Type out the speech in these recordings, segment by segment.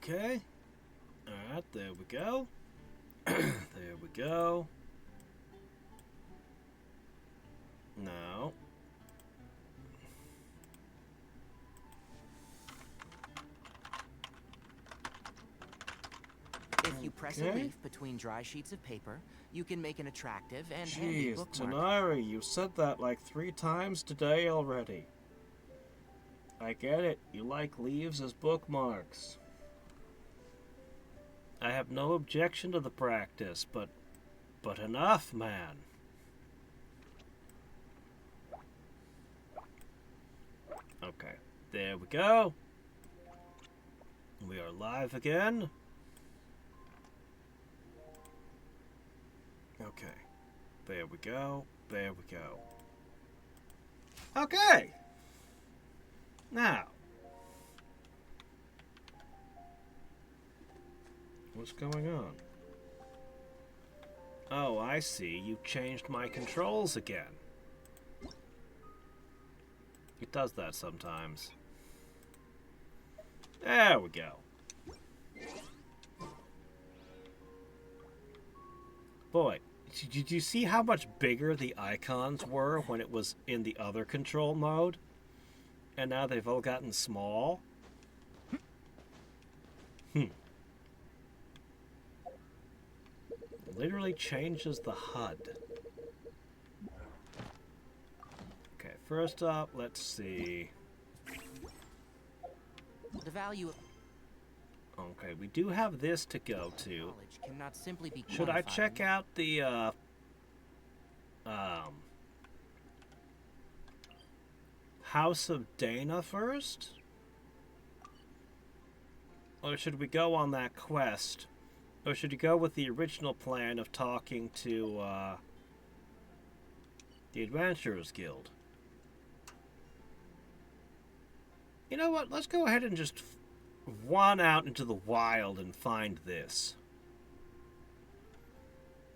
Okay. Alright, there we go. There we go. No. If you press a leaf between dry sheets of paper, you can make an attractive and handy Jeez, bookmark. Tanari, you said that like 3 times today already. I get it. You like leaves as bookmarks. I have no objection to the practice, but enough, man. Okay, there we go. We are live again. Okay, there we go. There we go. Okay. Now, what's going on? Oh, I see. You changed my controls again. It does that sometimes. There we go. Boy, did you see how much bigger the icons were when it was in the other control mode? And now they've all gotten small? Literally changes the HUD. Okay, first up, let's see. The value of Okay, we do have this to go to. knowledge cannot simply be Should I check quantified. out the House of Dana first? Or should we go on that quest? Or should you go with the original plan of talking to the Adventurers Guild? You know what? Let's go ahead and just run out into the wild and find this.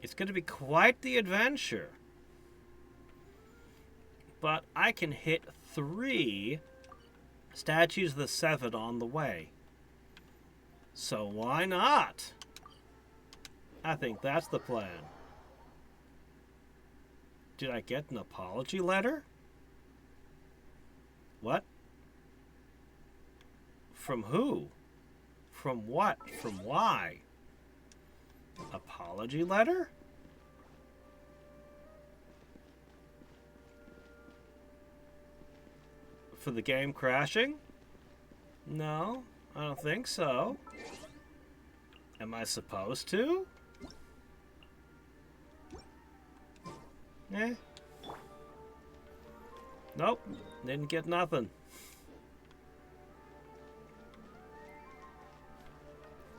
It's going to be quite the adventure. But I can hit 3 Statues of the Seven on the way. So why not? I think that's the plan. Did I get an apology letter? What? From who? From what? From why? Apology letter? For the game crashing? No, I don't think so. Am I supposed to? Eh. Nope, didn't get nothing.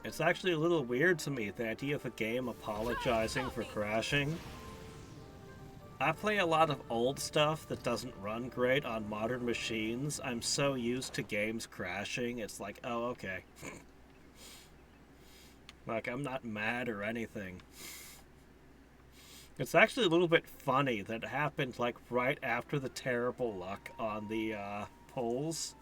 It's actually a little weird to me, the idea of a game apologizing for crashing. I play a lot of old stuff that doesn't run great on modern machines. I'm so used to games crashing, it's like, oh, okay. Like, I'm not mad or anything. It's actually a little bit funny that it happened, like, right after the terrible luck on the polls.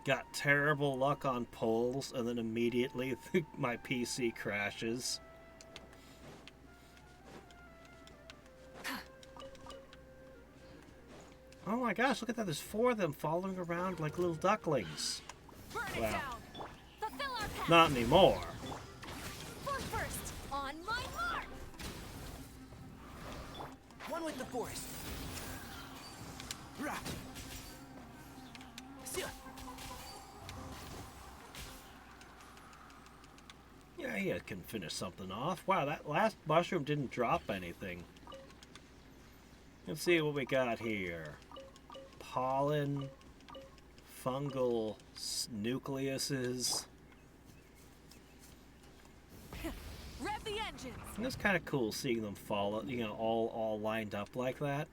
Got terrible luck on polls, and then immediately my PC crashes. Oh my gosh, look at that. There's 4 of them following around like little ducklings. Well, not anymore. First, on my mark. One with the forest. Rah. See ya. Yeah, he can finish something off. Wow, that last mushroom didn't drop anything. Let's see what we got here. Pollen, fungal nucleuses. Rev the engines. And it's kind of cool seeing them fall, you know, all lined up like that.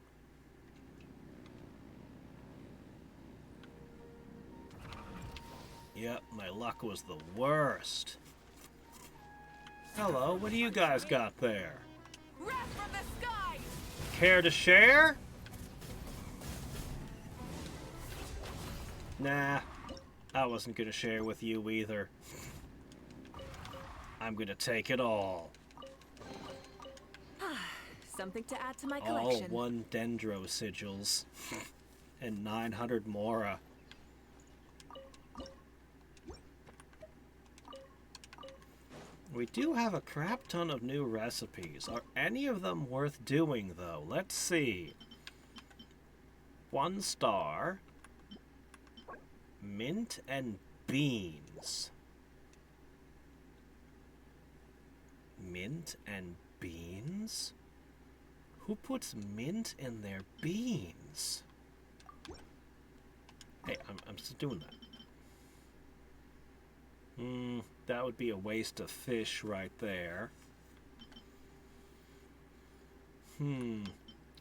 Yep, my luck was the worst. Hello, what do you guys got there? Rev from the skies. Care to share? Nah, I wasn't gonna share with you either. I'm gonna take it all. Something to add to my All collection. 1 dendro sigils. And 900 mora. We do have a crap ton of new recipes. Are any of them worth doing, though? Let's see. 1 star. Mint and beans. Mint and beans? Who puts mint in their beans? Hey, I'm still doing that. That would be a waste of fish right there.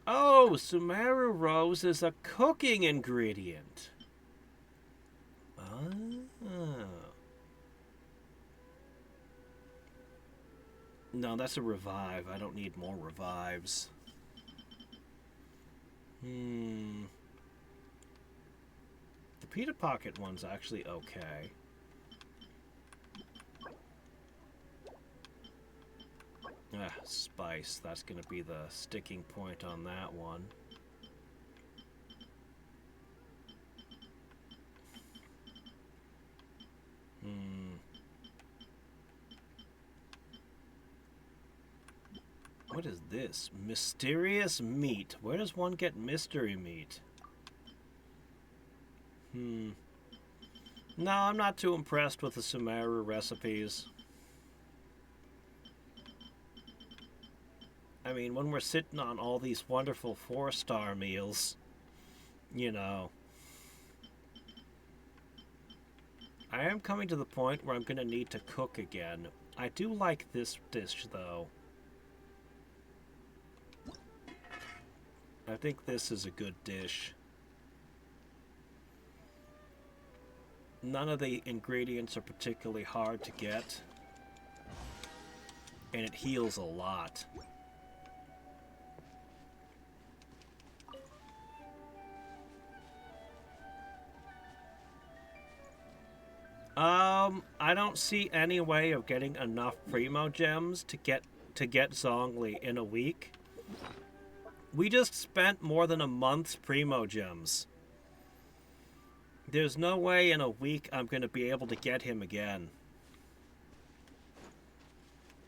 Oh, Sumeru Rose is a cooking ingredient. Oh. No, that's a revive. I don't need more revives. The Pita Pocket one's actually okay. Spice. That's gonna be the sticking point on that one. What is this? Mysterious meat. Where does one get mystery meat? No, I'm not too impressed with the Sumeru recipes. I mean, when we're sitting on all these wonderful 4-star meals, you know. I am coming to the point where I'm going to need to cook again. I do like this dish, though. I think this is a good dish. None of the ingredients are particularly hard to get. And it heals a lot. I don't see any way of getting enough Primo Gems to get Zhongli in a week. We just spent more than a month's Primo Gems. There's no way in a week I'm going to be able to get him again.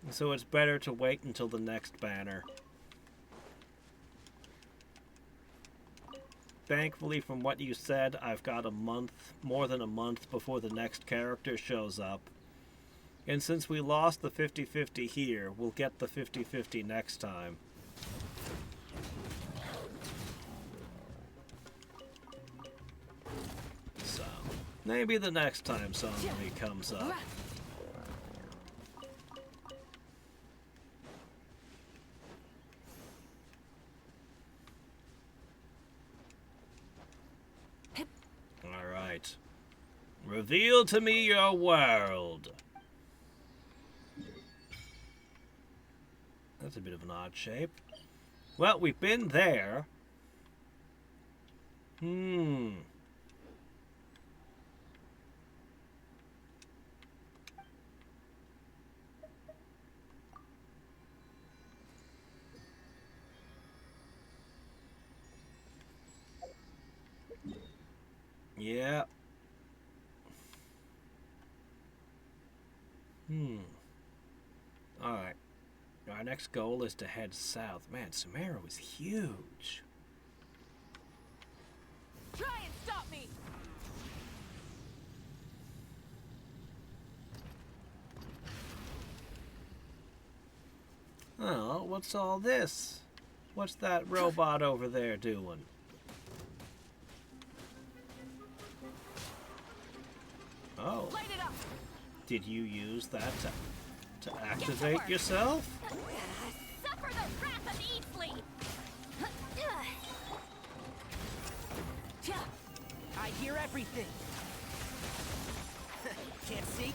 So it's better to wait until the next banner. Thankfully, from what you said, I've got a month, more than a month before the next character shows up. And since we lost the 50-50 here, we'll get the 50-50 next time. So, maybe the next time somebody comes up. Alright. Reveal to me your world. That's a bit of an odd shape. Well, we've been there. Yeah. Alright. Our next goal is to head south. Man, Sumeru is huge. Try and stop me. Oh, what's all this? What's that robot over there doing? Oh. Light it up. Did you use that to activate yourself? Suffer the wrath of Eatsley. I hear everything. Can't see?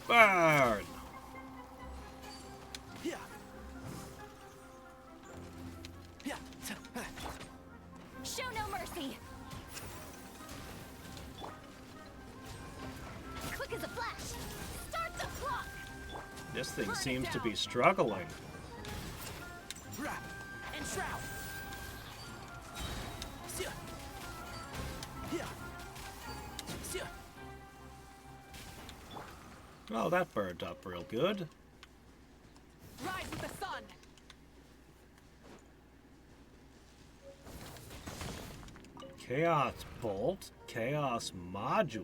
Burn! Yeah. Show no mercy. This thing Burn it seems to be down. struggling. And shroud. Oh, that burned up real good. Rise with the sun. Chaos Bolt, Chaos Module,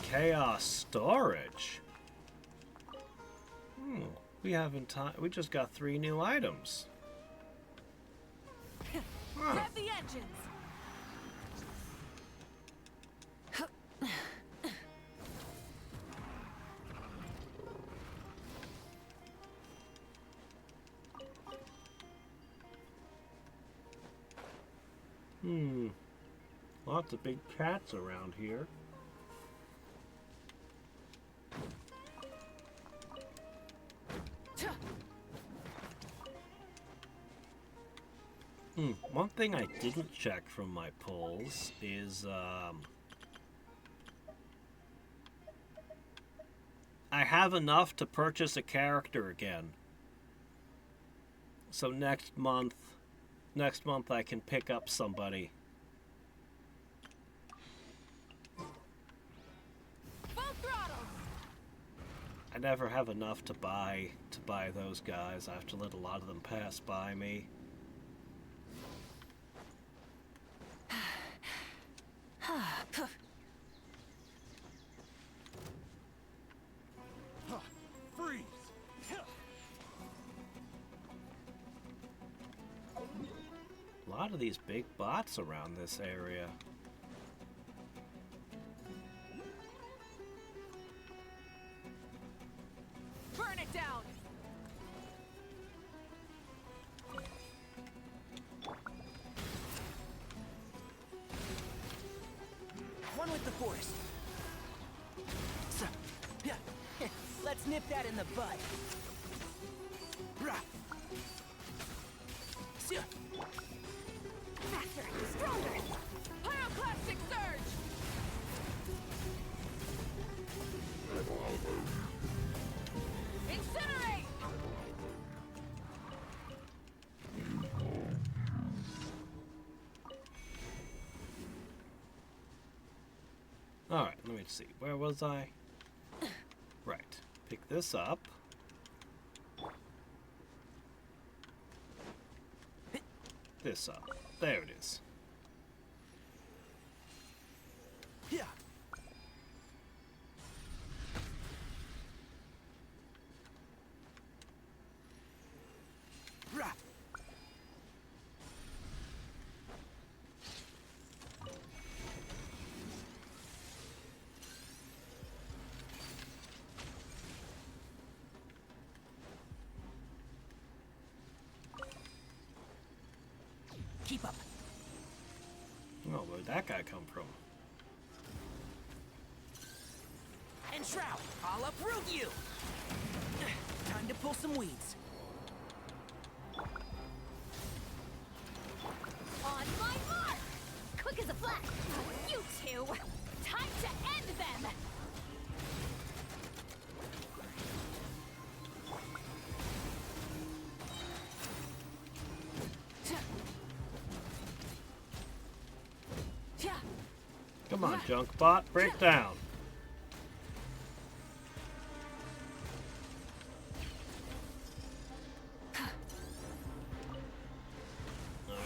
Chaos Storage. We haven't time. We just got 3 new items. Huh. Rev the engines. Lots of big cats around here. One thing I didn't check from my polls is, I have enough to purchase a character again. So next month I can pick up somebody. Full throttle. I never have enough to buy those guys. I have to let a lot of them pass by me. Freeze. A lot of these big bots around this area. Burn it down. One with the force. So, yeah. Let's nip that in the bud. Rah. So, Faster, stronger. Pyroclastic surge. Incinerate. Alright, let me see. Where was I? Right. Pick this up. This up. There it is. yeah. Rah. Keep up. Oh, where'd that guy come from? And shroud. I'll uproot you. Time to pull some weeds. On my mark. Quick as a flash. You two. Time to end them. Come on, junk bot, break down.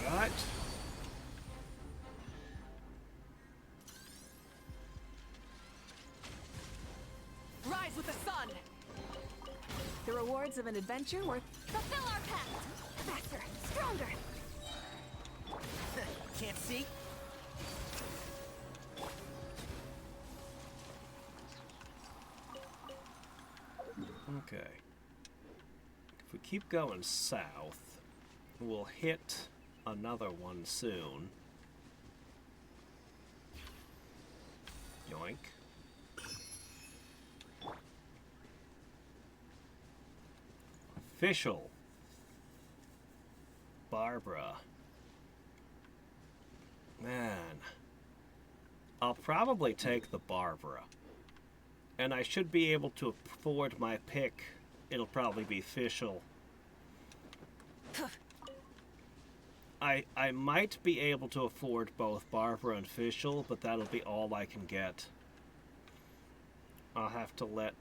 Alright. Rise with the sun. The rewards of an adventure worth. Fulfill our pact. Faster, stronger. Can't see? Okay. If we keep going south, we'll hit another one soon. Yoink. Official. Barbara. Man. I'll probably take the Barbara. And I should be able to afford my pick. It'll probably be Fischl. I might be able to afford both Barbara and Fischl, but that'll be all I can get. I'll have to let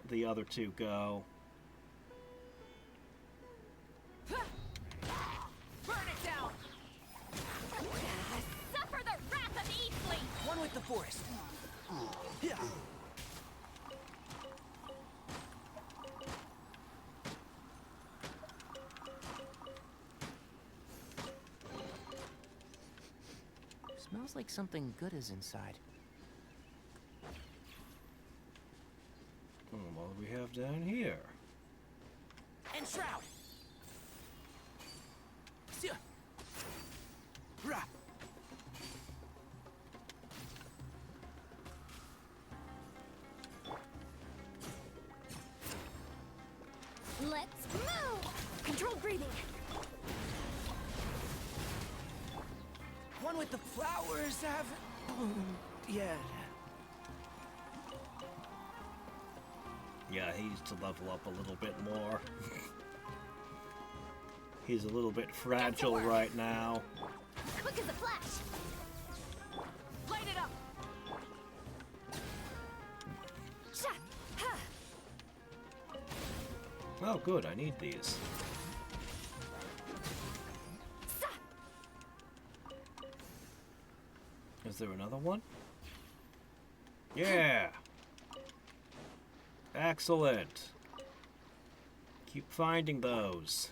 the other two go. Burn it down! Suffer the wrath of Eastling! One with the forest. Yeah. Smells like something good is inside. What do we have down here? And shroud. Sia. Rah. Let's move! Controlled breathing. One with the flowers haven't bloomed yet. Yeah, he needs to level up a little bit more. He's a little bit fragile right now. Quick as a flash! Light it up! Sha! Ha! Oh, good, I need these. Sa! Is there another one? Yeah! Excellent! Keep finding those.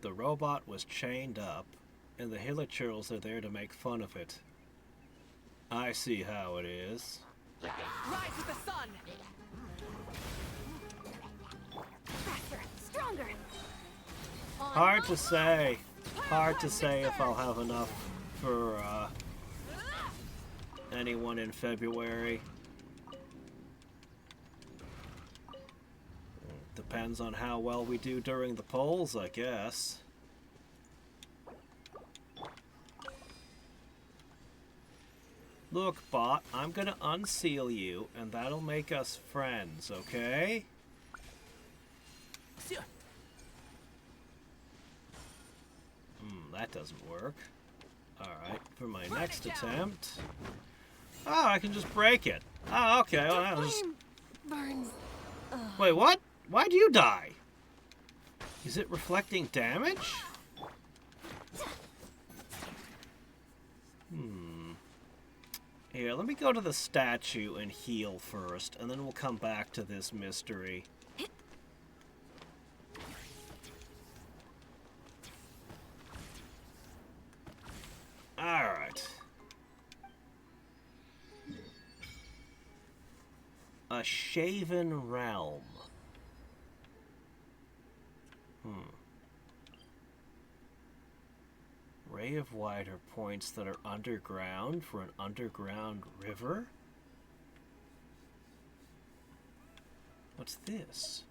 The robot was chained up, and the hilichurls are there to make fun of it. I see how it is. Rise with the sun! Faster! Stronger! On Hard my to say. Hard to say if I'll have enough for anyone in February. Depends on how well we do during the polls, I guess. Look, bot, I'm gonna unseal you, and that'll make us friends, okay? Sia. That doesn't work. Alright, for my next it down. attempt... Oh, I can just break it. Oh, okay, well, I'll just... Flame burns. Wait, what? Why'd you die? Is it reflecting damage? Here, let me go to the statue and heal first, and then we'll come back to this mystery. Alright. A shaven realm. Ray of light are points that are underground for an underground river? What's this?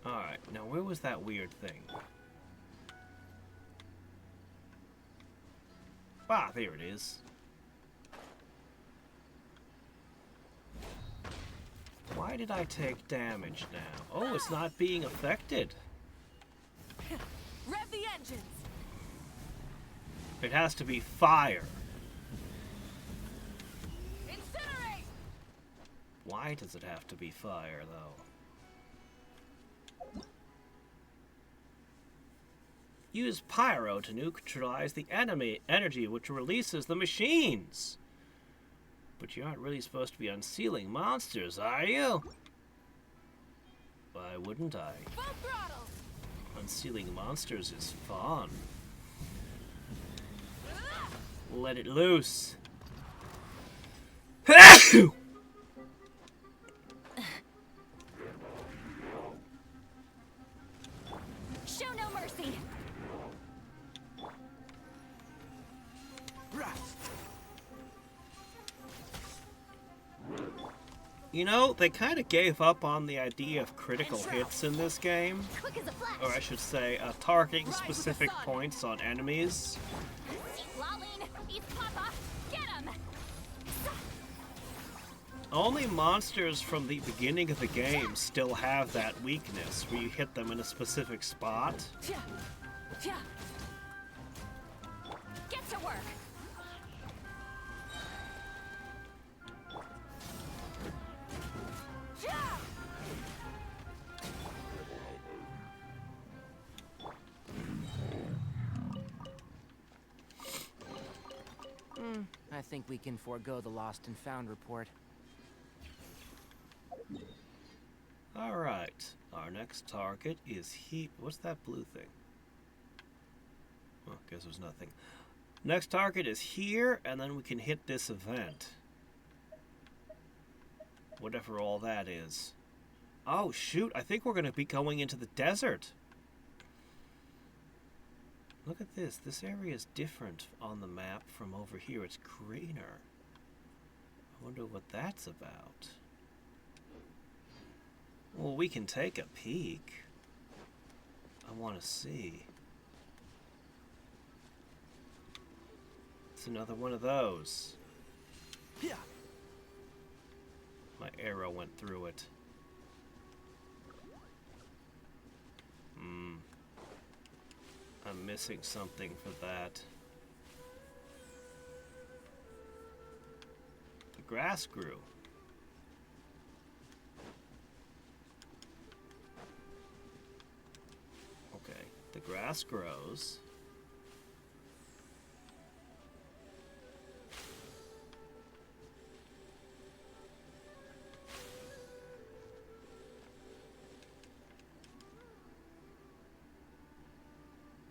Alright, now where was that weird thing? Ah, there it is. Why did I take damage now? Oh, it's not being affected. Rev the engines! It has to be fire. Incinerate! Why does it have to be fire, though? Use pyro to neutralize the enemy energy which releases the machines. But you aren't really supposed to be unsealing monsters, are you? Why wouldn't I? Full throttle! Unsealing monsters is fun. Let it loose. Show no mercy! You know, they kind of gave up on the idea of critical hits in this game. Quick as a flash. Or I should say, targeting specific points on enemies. Lolene, East Papa, get him! Only monsters from the beginning of the game still have that weakness, where you hit them in a specific spot. Get to work. I think we can forego the lost and found report. Alright, our next target is What's that blue thing? Oh, guess there's nothing. Next target is here, and then we can hit this event. Whatever all that is. Oh, shoot, I think we're going to be going into the desert. Look at this. This area is different on the map from over here. It's greener. I wonder what that's about. Well, we can take a peek. I want to see. It's another one of those. Yeah. My arrow went through it. I'm missing something for that. The grass grew. Okay, the grass grows.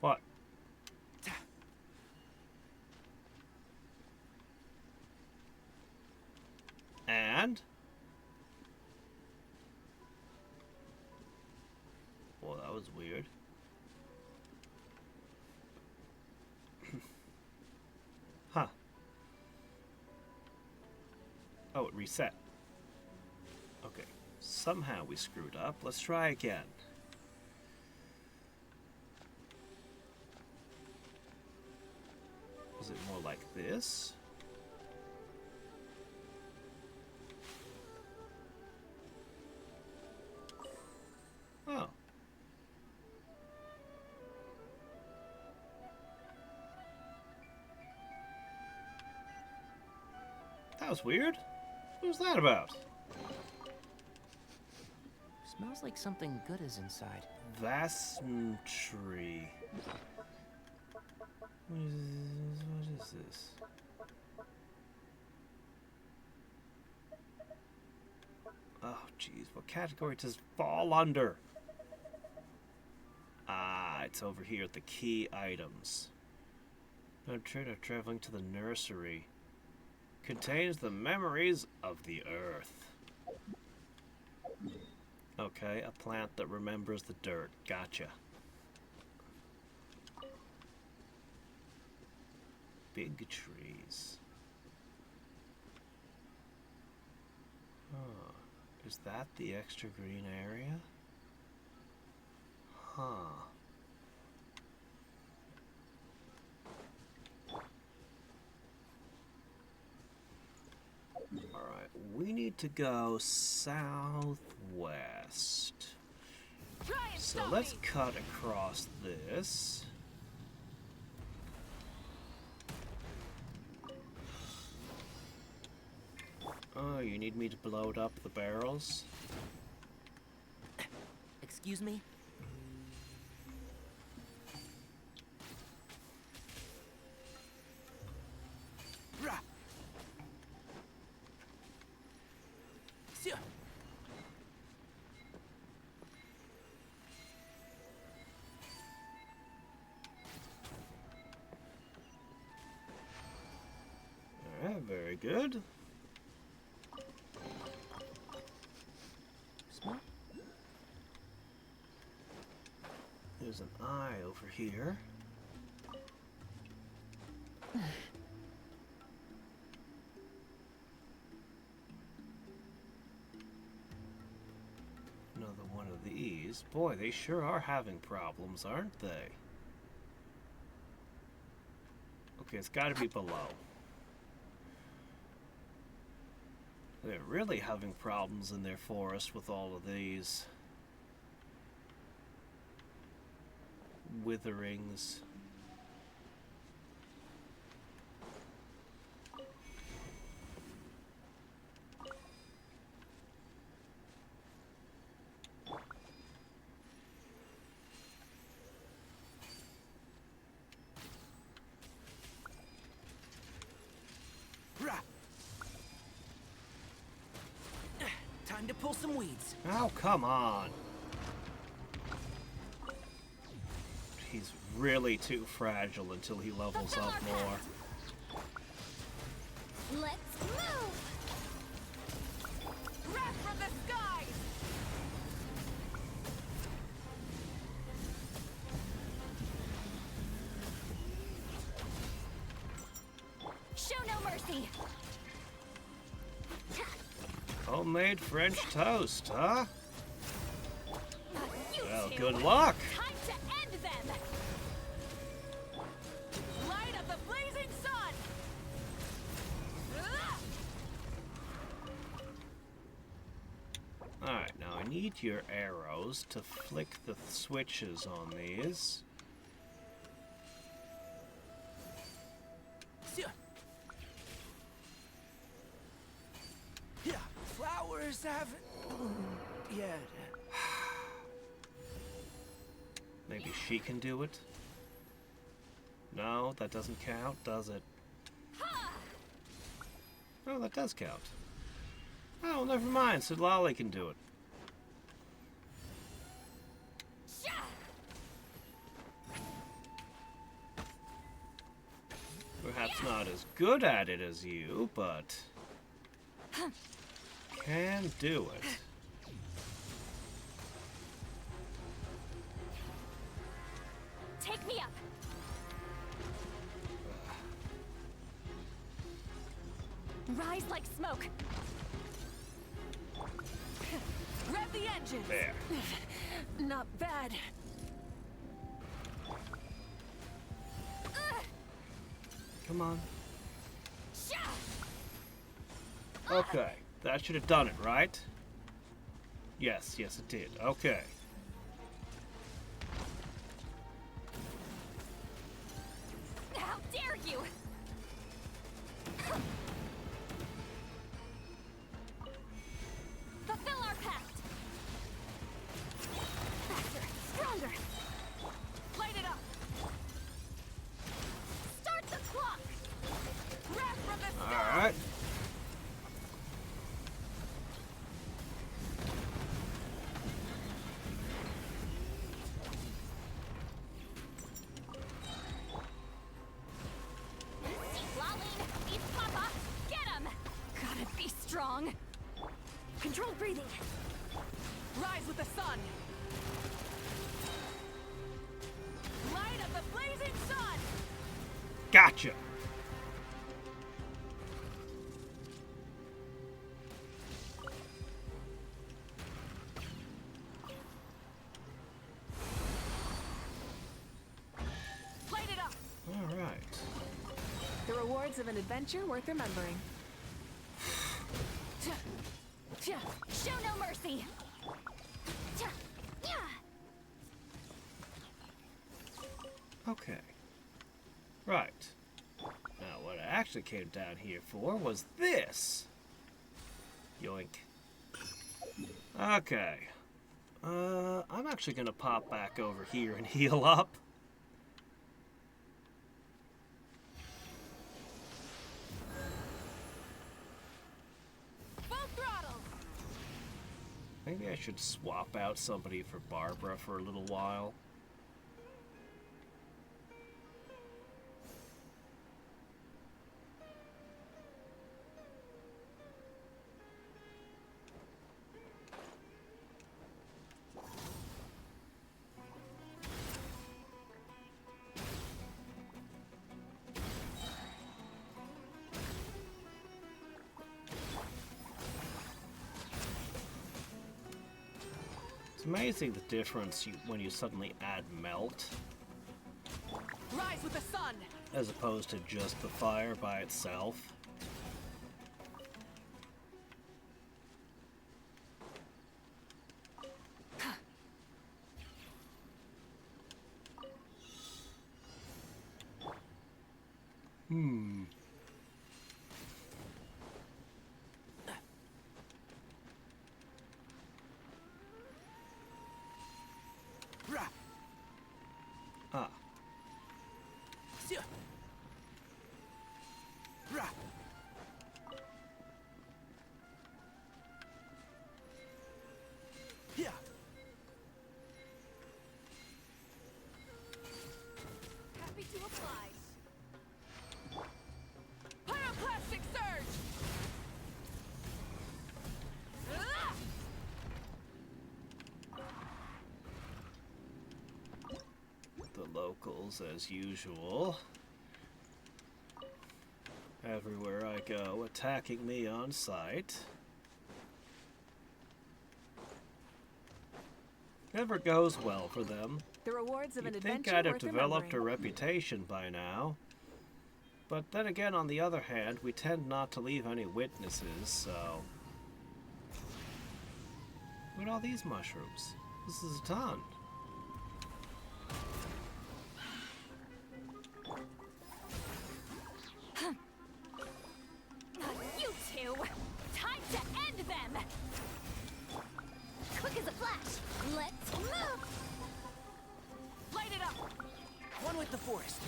What? And? Well, that was weird. Huh. Oh, it reset. Okay. Somehow we screwed up. Let's try again. Is it more like this? Oh. That was weird. What was that about? Smells like something good is inside. Vasmtree. What is this? Oh, jeez. What category does it fall under? Ah, it's over here at the key items. No trader traveling to the nursery. Contains the memories of the earth. Okay, a plant that remembers the dirt. Gotcha. Big trees. Huh. Is that the extra green area? Huh. Alright, we need to go southwest. So let's cut across this. Oh, you need me to load up the barrels? Excuse me? Alright, very good. Smell? There's an eye over here. these. Boy, they sure are having problems, aren't they? Okay, it's gotta be below. They're really having problems in their forest with all of these witherings. Time to pull some weeds. Oh, come on. He's really too fragile until he levels up more. Let's move! Wrath from the skies! Show no mercy! Homemade French toast, huh? You Well, two. good luck. Time to end them! Light of the blazing sun! Alright, now I need your arrows to flick the switches on these. Yeah, flowers haven't bloomed yet. Maybe she can do it? No, that doesn't count, does it? Oh, that does count. Oh, never mind. So Lolly can do it. Perhaps not as good at it as you, but can do it. Take me up! Rise like smoke! Rev the engine! There. Not bad. Come on. Okay. That should have done it, right? Yes, yes it did. Okay. How dare you! Fulfill our pact! Faster, stronger! Light it up! Start the clock! Wrath from the skies! Alright. Laline, eat Papa! Get him! Gotta be strong! Controlled breathing! Rise with the sun! Light of the blazing sun! Gotcha. Light it up! Alright. The rewards of an adventure worth remembering. Show no mercy! Okay. Right. Now, what I actually came down here for was this. Yoink. Okay. I'm actually gonna pop back over here and heal up. Full throttle! Maybe I should swap out somebody for Barbara for a little while. It's amazing the difference when you suddenly add melt, Rise with the sun! as opposed to just the fire by itself. Rah! Ah, Sia! Rah! Yeah! Happy to oblige. Pyroclastic surge! Ah! the locals as usual. Everywhere I go, attacking me on sight. Never goes well for them. The rewards of an You'd think adventure I'd have worth developed a remembering. reputation by now. But then again, on the other hand, we tend not to leave any witnesses, so... Look at all these mushrooms. This is a ton. You two! Time to end them! Quick as a flash! Let's move! Light it up! One with the forest.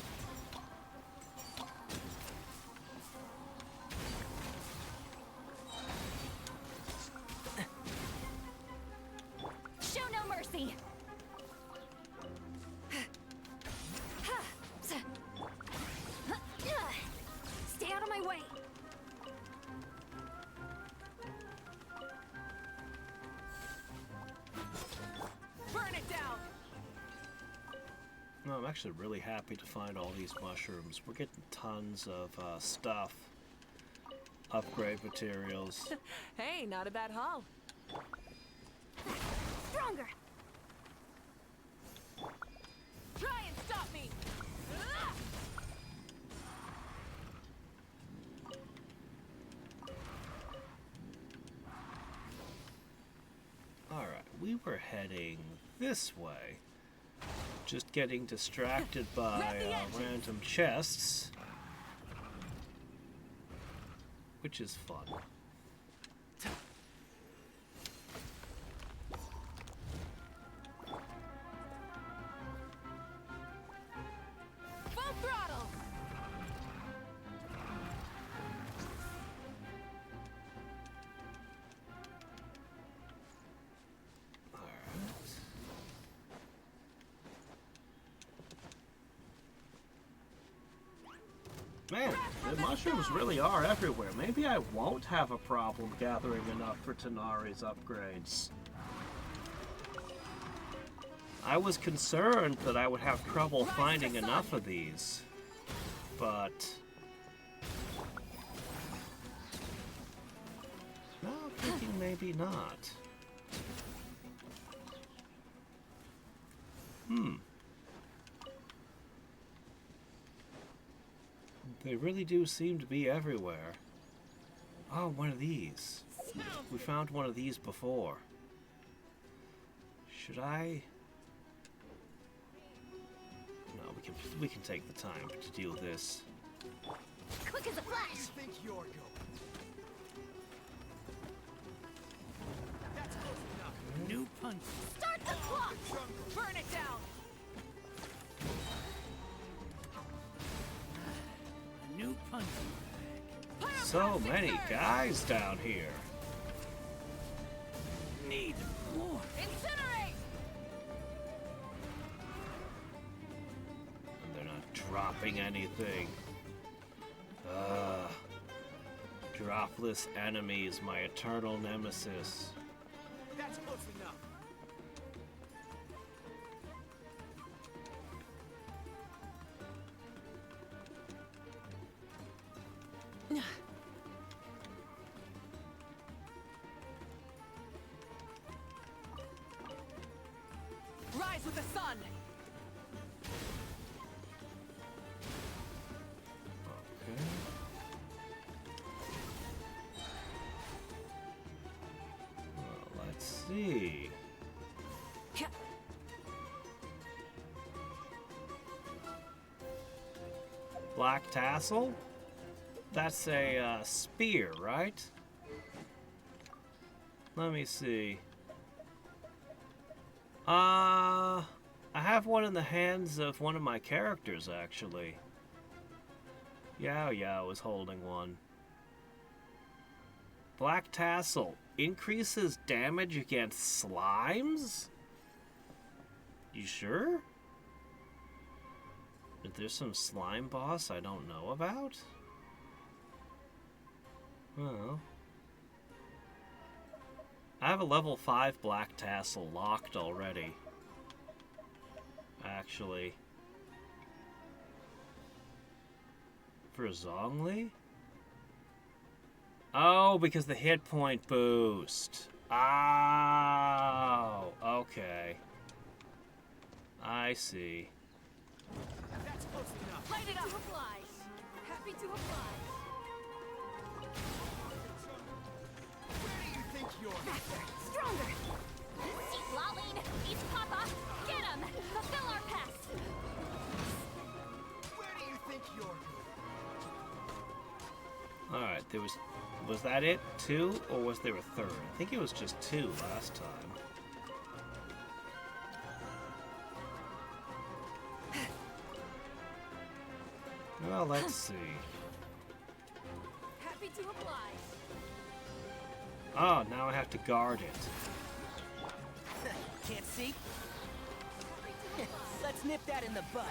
Show no mercy! Stay out of my way! Burn it down! No, I'm actually really happy to find all these mushrooms. We're getting tons of stuff. Upgrade materials. Hey, not a bad haul. Stronger! Try and stop me! Ah! Alright, we were heading this way. Just getting distracted by Grab the engines. random chests. Which is fun. Full throttle! Alright. Man, the mushrooms really are everywhere. Maybe I won't have a problem gathering enough for Tanari's upgrades. I was concerned that I would have trouble finding enough of these, but... No, I'm thinking maybe not. They really do seem to be everywhere. Oh, one of these. We found one of these before. Should I? No, we can take the time to do this. Quick as a flash! Think you're going. That's close enough. New punch. Start the clock! Burn it down! A new punch. So many guys down here. Need more. Incinerate! And they're not dropping anything. Dropless enemies, my eternal nemesis. That's close enough. sun! Okay. Well, let's see. Black tassel? That's a spear, right? Let me see. I have one in the hands of one of my characters, actually. Yao Yao is holding one. Black tassel increases damage against slimes? You sure? Is there some slime boss I don't know about? Well, I have a level 5 black tassel locked already. Actually. For Zhongli? Oh, because the hit point boost. Oh, okay. I see. That's close enough. Light it up! To apply. Happy to apply. Where do you think you're? Faster! Stronger! Keep lolling! East Papa! Get him! Fulfill our pact! Where do you think you're? Alright, was that it? 2? Or was there a third? I think it was just 2 last time. Well, let's see. Happy to apply. Oh, now I have to guard it. Can't see? Let's nip that in the bud.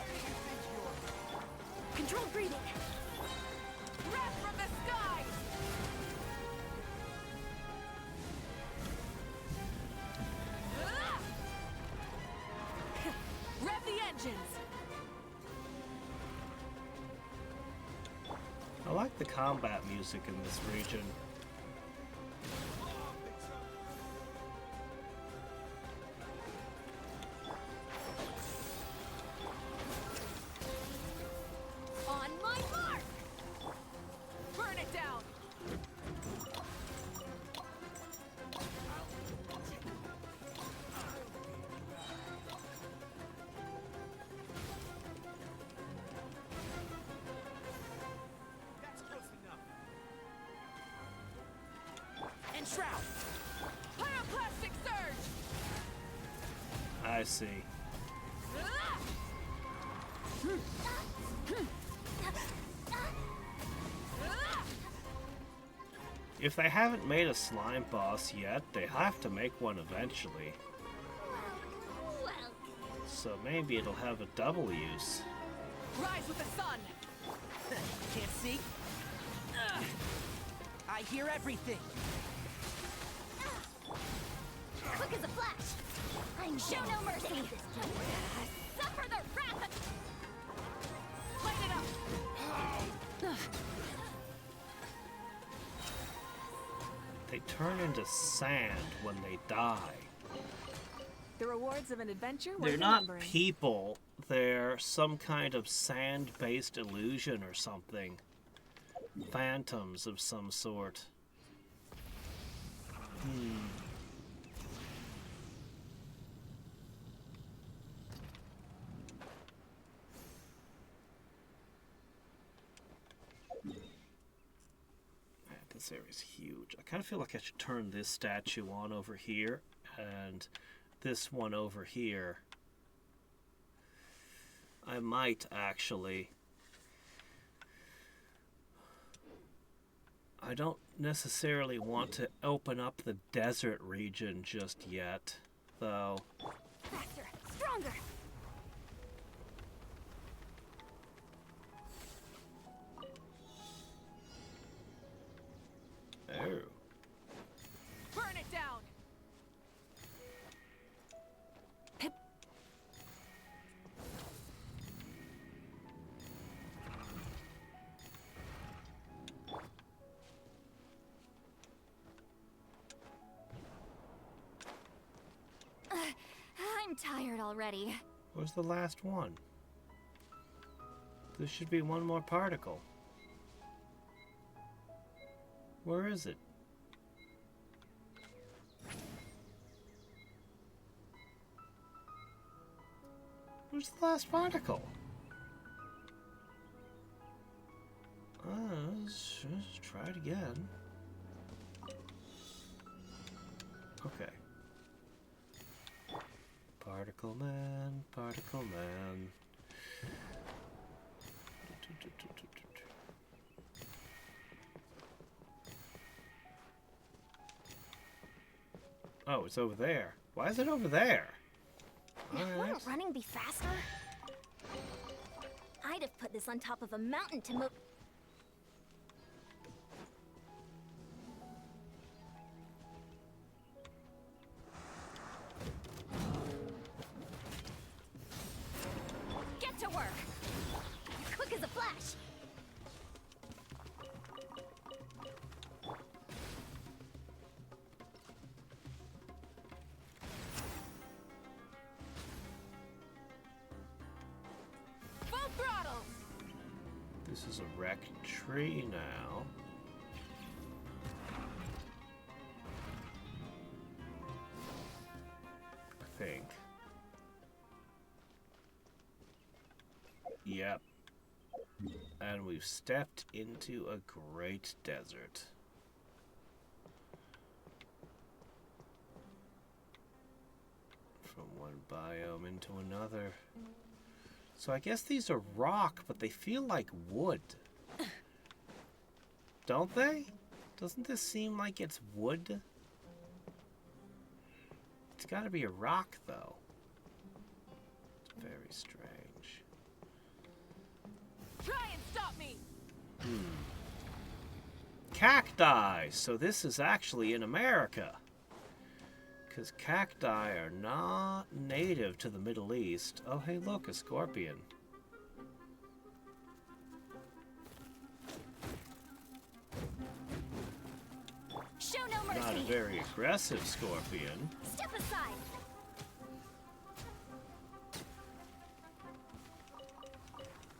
Controlled breathing. Wrath from the sky! Ah! Rev the engines! I like the combat music in this region. On my mark! Burn it down! That's close enough. And shroud. Pyroclastic surge! I see. Ah! Ah! If they haven't made a slime boss yet, they have to make one eventually. Well, So maybe it'll have a double use. Rise with the sun! Can't see? I hear everything. quick as a flash! I'm show no mercy! Suffer the wrath of... Light it up! They turn into sand when they die. The rewards of an adventure worth They're not remembering. people, they're some kind of sand-based illusion or something. Phantoms of some sort. Man, this area's huge. I kind of feel like I should turn this statue on over here and this one over here. I might actually. I don't necessarily want to open up the desert region just yet, though. Faster! Stronger! Oh. Burn it down! I'm tired already. Where's the last one? There should be one more particle. Where is it? Where's the last particle? Let's try it again. Okay. Particle Man, Particle Man. Oh, it's over there. Why is it over there? Alright. Wouldn't running be faster? I'd have put this on top of a mountain to move. Get to work! Quick as a flash! Full throttle! This is a wrecked tree now. I think. Yep. And we've stepped into a great desert. From one biome into another. So I guess these are rock, but they feel like wood. Don't they? Doesn't this seem like it's wood? It's gotta be a rock, though. It's very strange. Try and stop me! Cacti! So this is actually in America. Because cacti are not native to the Middle East. Oh, hey, look, a scorpion. Show no mercy! Not a very aggressive scorpion. Step aside!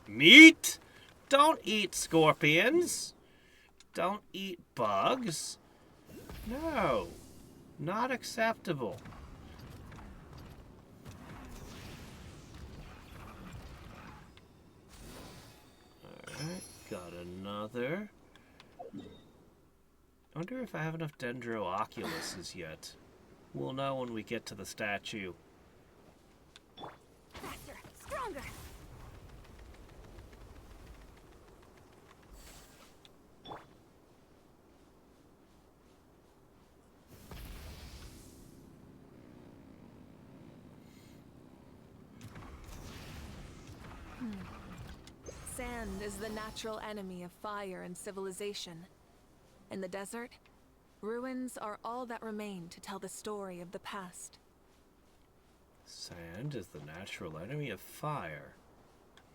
Meat? Don't eat scorpions. Don't eat bugs. No. Not acceptable. Alright, got another. I wonder if I have enough Dendrooculuses yet. We'll know when we get to the statue. Faster! Stronger! Sand is the natural enemy of fire and civilization. In the desert, ruins are all that remain to tell the story of the past. Sand is the natural enemy of fire.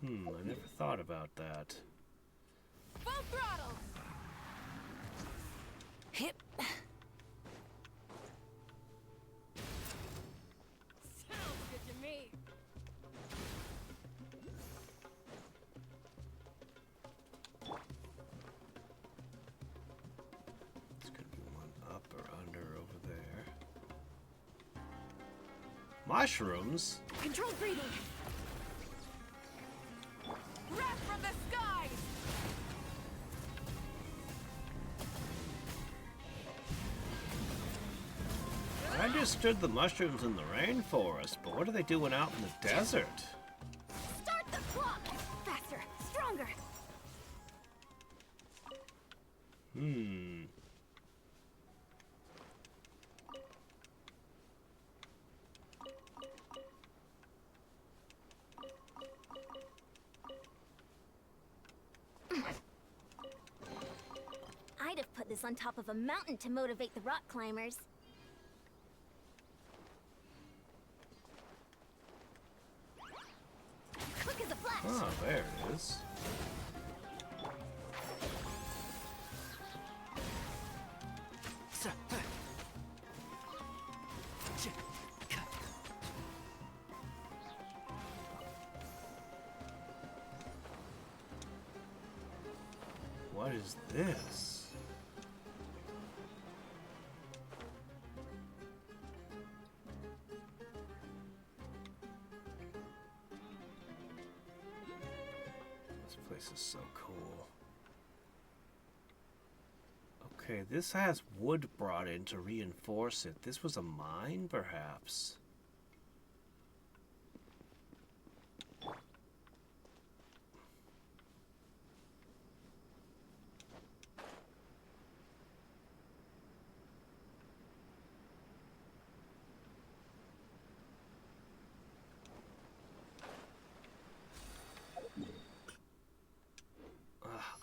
I never thought about that. Full throttle! Hip. Sounds good to me. It's gonna be one up or under over there. Mushrooms? Controlled breathing! Wrath from the skies! I understood the mushrooms in the rainforest, but what are they doing out in the desert? Start the clock! Faster! Stronger! I'd have put this on top of a mountain to motivate the rock climbers. Quick as a flash! Oh, there it is. What is this? This place is so cool. Okay, this has wood brought in to reinforce it. This was a mine, perhaps?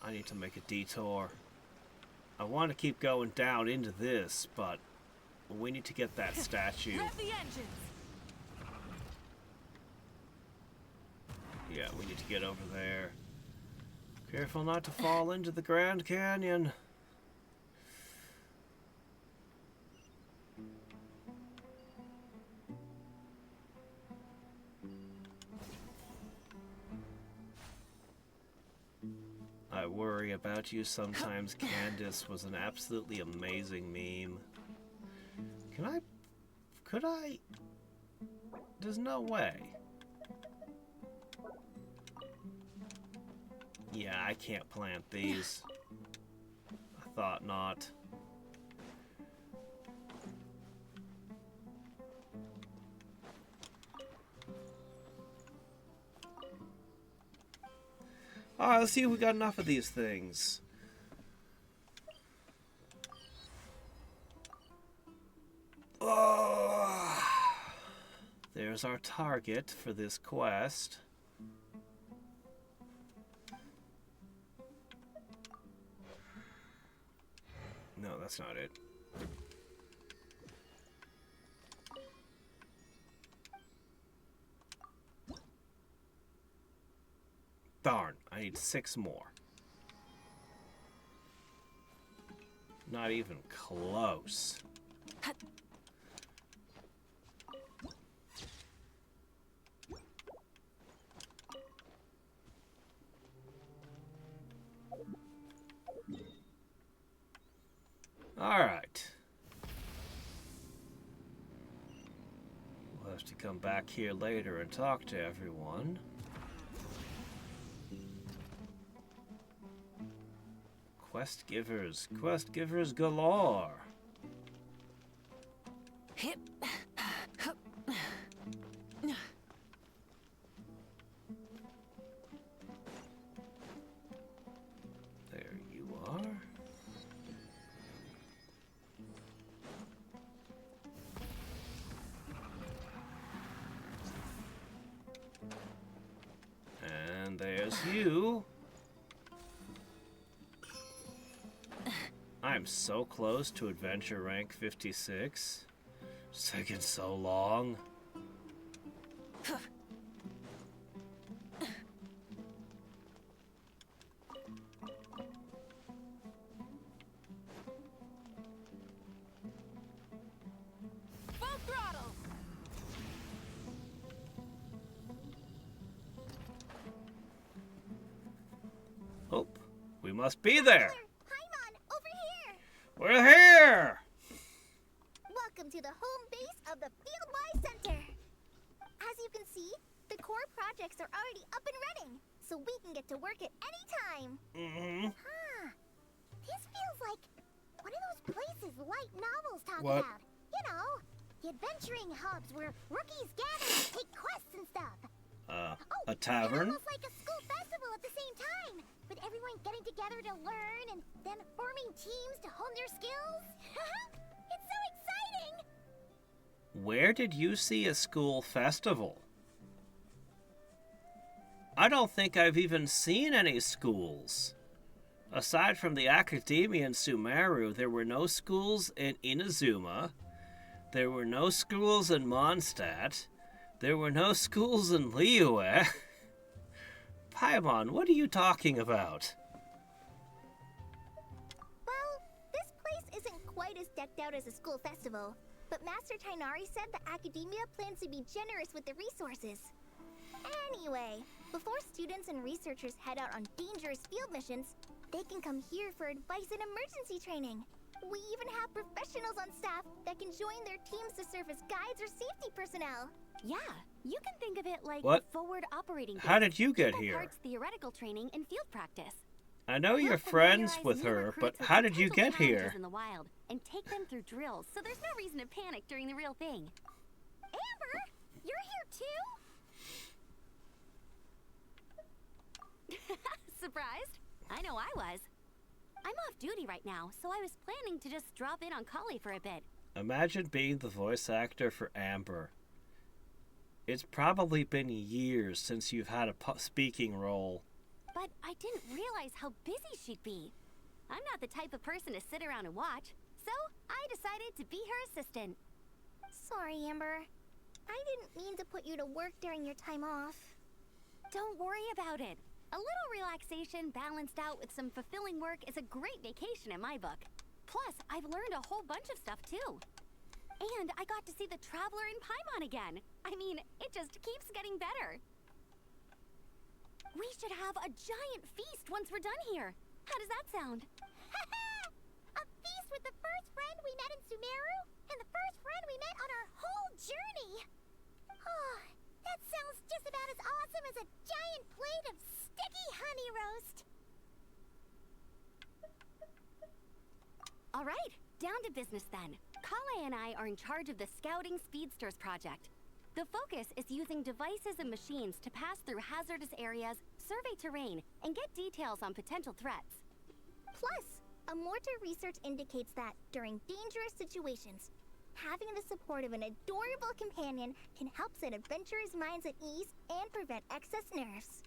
I need to make a detour. I want to keep going down into this, but we need to get that statue. Rev the engines! Yeah, we need to get over there. Careful not to fall into the Grand Canyon. I worry about you sometimes. Candace was an absolutely amazing meme. Could I? There's no way. Yeah, I can't plant these. I thought not. Alright, let's see if we got enough of these things. Oh, there's our target for this quest. No, that's not it. Darn, I need 6 more. Not even close. All right. We'll have to come back here later and talk to everyone. Quest givers galore. Hip. There you are. And there's you. I'm so close to adventure rank 56. It's taking so long. Full throttle! Oh, we must be there. Paimon, over here! We're here! Welcome to the home base of the Fieldwise Center. As you can see, the core projects are already up and running, so we can get to work at any time. Huh. This feels like one of those places light novels talk What? about. You know, the adventuring hubs where rookies gather and take quests and stuff. A tavern? And almost like a school festival at the same time, with everyone getting together to learn and then forming teams to hone their skills. It's so exciting! Where did you see a school festival? I don't think I've even seen any schools. Aside from the Academia in Sumeru, there were no schools in Inazuma. There were no schools in Mondstadt. There were no schools in Liyue. Paimon, what are you talking about? Well, this place isn't quite as decked out as a school festival, but Master Tainari said the Academia plans to be generous with the resources. Anyway, before students and researchers head out on dangerous field missions, They can come here for advice and emergency training. We even have professionals on staff that can join their teams to serve as guides or safety personnel. Yeah, you can think of it like What? forward operating base. How did you get Equal here? parts theoretical training and field practice. I know you're We'll friends familiarize with new her, but recruits with how did you potential get here? challenges in the wild and take them through drills, so there's no reason to panic during the real thing. Amber, you're here too? Surprised? I know I was. I'm off duty right now, so I was planning to just drop in on Kali for a bit. Imagine being the voice actor for Amber. It's probably been years since you've had a speaking role. But I didn't realize how busy she'd be. I'm not the type of person to sit around and watch, so I decided to be her assistant. Sorry, Amber. I didn't mean to put you to work during your time off. Don't worry about it. A little relaxation balanced out with some fulfilling work is a great vacation in my book. Plus, I've learned a whole bunch of stuff too. And I got to see the Traveler in Paimon again. I mean, it just keeps getting better. We should have a giant feast once we're done here. How does that sound? A feast with the first friend we met in Sumeru, and the first friend we met on our whole journey. Oh, that sounds just about as awesome as a giant plate of sticky honey roast. All right, down to business then. Kale and I are in charge of the Scouting Speedsters project. The focus is using devices and machines to pass through hazardous areas, survey terrain, and get details on potential threats. Plus, Amorta research indicates that during dangerous situations, having the support of an adorable companion can help set adventurers' minds at ease and prevent excess nerves.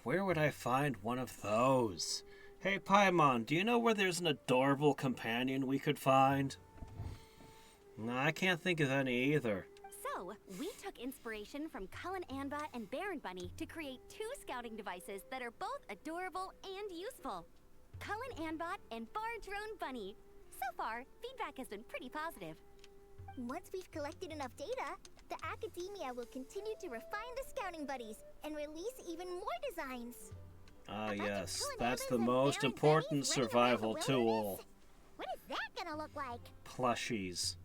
Where would I find one of those? Hey, Paimon, do you know where there's an adorable companion we could find? No, I can't think of any either. So, we took inspiration from Cullen Anba and Baron Bunny to create 2 scouting devices that are both adorable and useful. Cullen Anbot and Bardrone Bunny. So far, feedback has been pretty positive. Once we've collected enough data, the Academia will continue to refine the scouting buddies and release even more designs. Ah, A bunch of yes, cool that's neighbors the and most Baron important bunnies running around the survival wilderness? tool. What is that gonna look like? Plushies.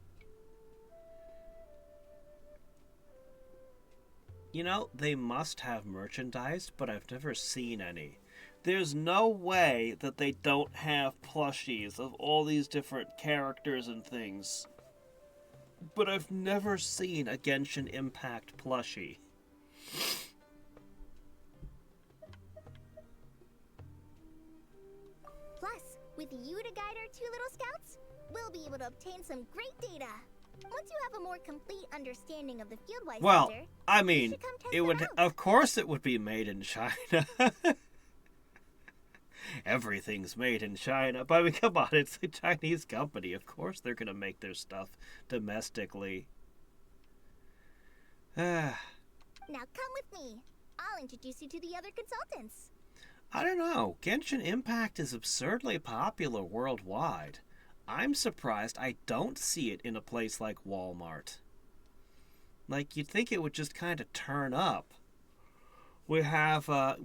You know, they must have merchandise, but I've never seen any. There's no way that they don't have plushies of all these different characters and things. But I've never seen a Genshin Impact plushie. Plus, with you to guide our 2 little scouts, we'll be able to obtain some great data. Once you have a more complete understanding of the Fieldwise Well, Center, I you mean, should come test it them would, out. of course it would be made in China. Everything's made in China. But I mean, come on, it's a Chinese company. Of course they're going to make their stuff domestically. Now come with me. I'll introduce you to the other consultants. I don't know. Genshin Impact is absurdly popular worldwide. I'm surprised I don't see it in a place like Walmart. Like, you'd think it would just kind of turn up. We have a...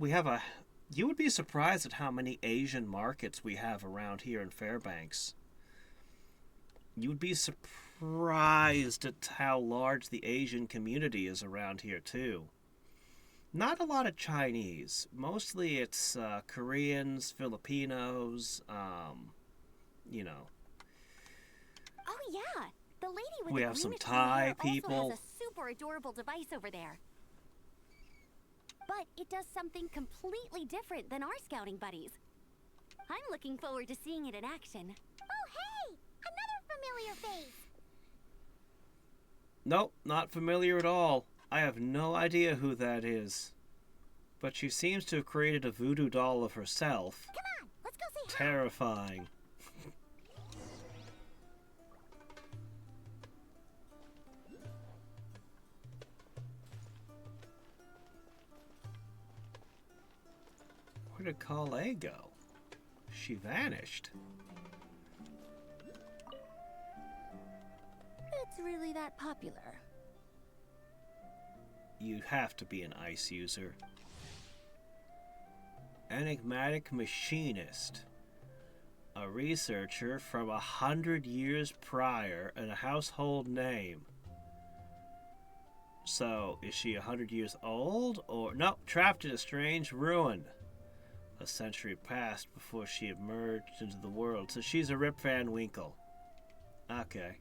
You would be surprised at how many Asian markets we have around here in Fairbanks. You would be surprised at how large the Asian community is around here, too. Not a lot of Chinese. Mostly it's Koreans, Filipinos, you know. Oh yeah, the lady with We the have some greenish Thai blue hair people. also has a super adorable device over there. But it does something completely different than our scouting buddies. I'm looking forward to seeing it in action. Oh, hey! Another familiar face! Nope, not familiar at all. I have no idea who that is. But she seems to have created a voodoo doll of herself. Come on, let's go say hi! Terrifying. Where did Kale go? She vanished. It's really that popular. You have to be an ice user. Enigmatic machinist. A researcher from 100 years prior and a household name. So, is she 100 years old? Or, no, trapped in a strange ruin. A century passed before she emerged into the world. So she's a Rip Van Winkle. Okay.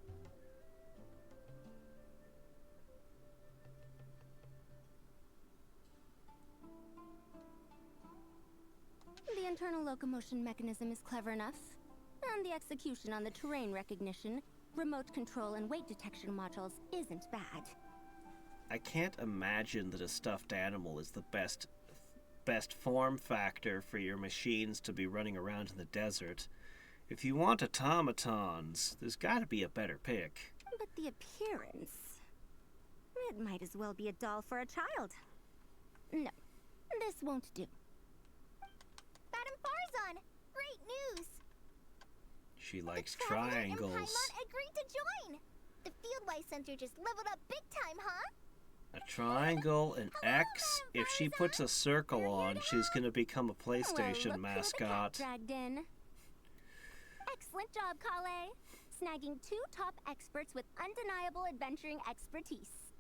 The internal locomotion mechanism is clever enough, and the execution on the terrain recognition, remote control, and weight detection modules isn't bad. I can't imagine that a stuffed animal is the best form factor for your machines to be running around in the desert. If you want automatons, there's got to be a better pick. But the appearance... it might as well be a doll for a child. No, this won't do. Madame Farzan, great news! She likes The Traveler and triangles. Paimon agreed to join! The Fieldwise Center just leveled up big time, huh? A triangle, an X. If she puts a circle on, she's going to become a PlayStation well, look mascot. Who the cat dragged in. Excellent job, Kale. Snagging 2 top experts with undeniable adventuring expertise.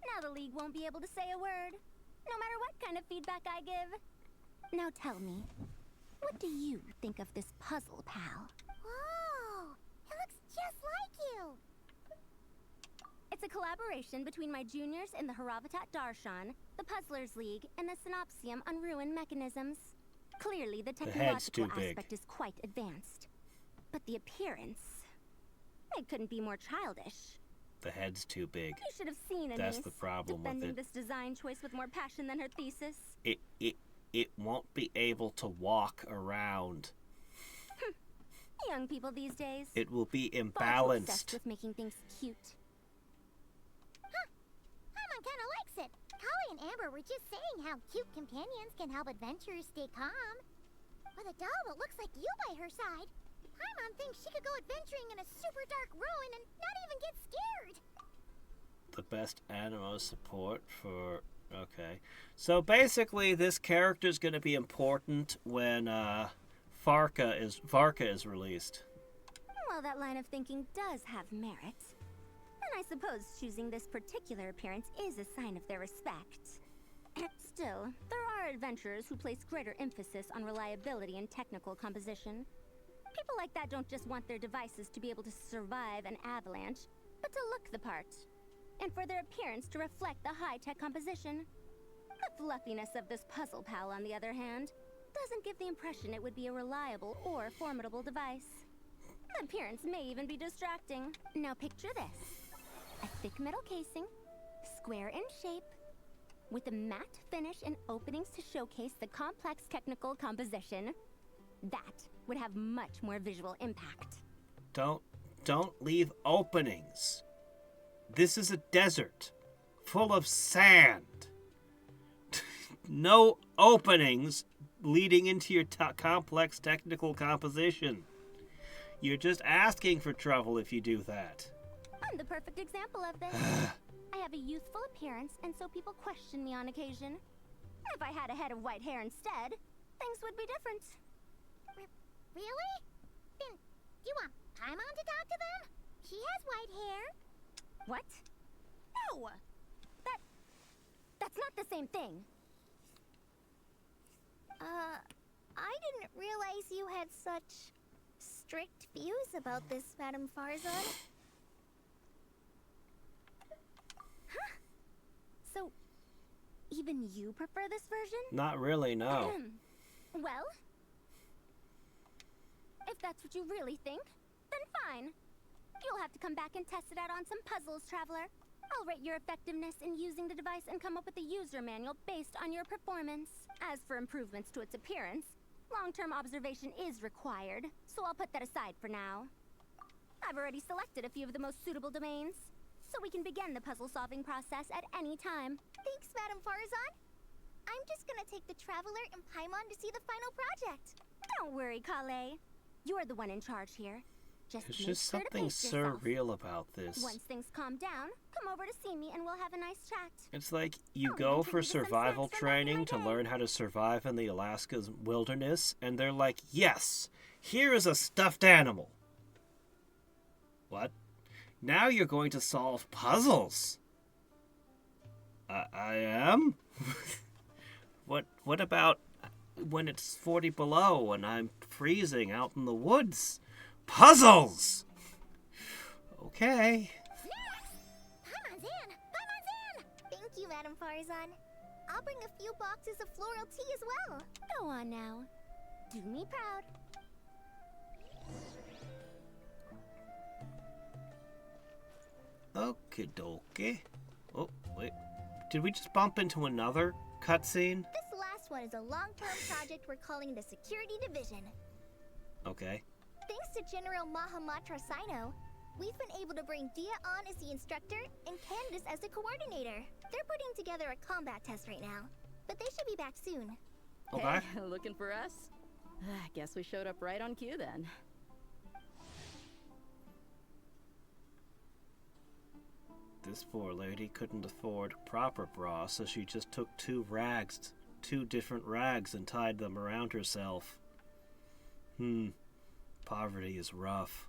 Now the League won't be able to say a word, no matter what kind of feedback I give. Now tell me, what do you think of this puzzle, pal? Whoa! It looks just like you! It's a collaboration between my juniors in the Haravatat Darshan, the Puzzlers League, and the Synopsium on Ruin Mechanisms. Clearly, the head's too technological big. aspect is quite advanced. But the appearance... it couldn't be more childish. The head's too big. You should have seen Anise That's the problem with defending it. this design choice with more passion than her thesis. It won't be able to walk around. Young people these days. It will be far too imbalanced. obsessed with making things cute. Paimon kinda likes it. Holly and Amber were just saying how cute companions can help adventurers stay calm. With a doll that looks like you by her side, Paimon thinks she could go adventuring in a super dark ruin and not even get scared. The best animo support for... Okay. So basically, this character is going to be important when Varka is released. Well, that line of thinking does have merit. And I suppose choosing this particular appearance is a sign of their respect. Still, there are adventurers who place greater emphasis on reliability and technical composition. People like that don't just want their devices to be able to survive an avalanche, but to look the part. And for their appearance to reflect the high-tech composition. The fluffiness of this puzzle pal, on the other hand, doesn't give the impression it would be a reliable or formidable device. The appearance may even be distracting. Now picture this. A thick metal casing, square in shape, with a matte finish and openings to showcase the complex technical composition. That would have much more visual impact. Don't leave openings. This is a desert full of sand. No openings leading into your complex technical composition. You're just asking for trouble if you do that. I'm the perfect example of this. I have a youthful appearance, and so people question me on occasion. If I had a head of white hair instead, things would be different. Really? Then, do you want Paimon to talk to them? She has white hair. What? No! That's not the same thing. I didn't realize you had such strict views about this, Madame Farzan. Huh? So, even you prefer this version? Not really, no. Well, if that's what you really think, then fine. You'll have to come back and test it out on some puzzles, Traveler. I'll rate your effectiveness in using the device and come up with a user manual based on your performance. As for improvements to its appearance, long-term observation is required, so I'll put that aside for now. I've already selected a few of the most suitable domains, so we can begin the puzzle-solving process at any time. Thanks, Madame Farzan. I'm just gonna take the Traveler and Paimon to see the final project. Don't worry, Kale. You're the one in charge here. Just There's make just sure to something pace yourself. surreal about this. Once things calm down, come over to see me and we'll have a nice chat. It's like you Oh, go and for treat me to some survival snacks for making training my to day. learn how to survive in the Alaska's wilderness, and they're like, yes, here is a stuffed animal. What? Now you're going to solve puzzles. I am? What about when it's 40 below and I'm freezing out in the woods? Puzzles! Okay. Thank you, Madam Farzan. I'll bring a few boxes of floral tea as well. Go on now. Do me proud. Okie dokie. Oh, wait. Did we just bump into another cutscene? This last one is a long-term project we're calling the Security Division. Okay. Thanks to General Mahamatra Sino, we've been able to bring Dia on as the instructor and Candace as the coordinator. They're putting together a combat test right now, but they should be back soon. Okay. Hey, looking for us? Guess we showed up right on cue then. This poor lady couldn't afford proper bra, so she just took two different rags, and tied them around herself. Poverty is rough.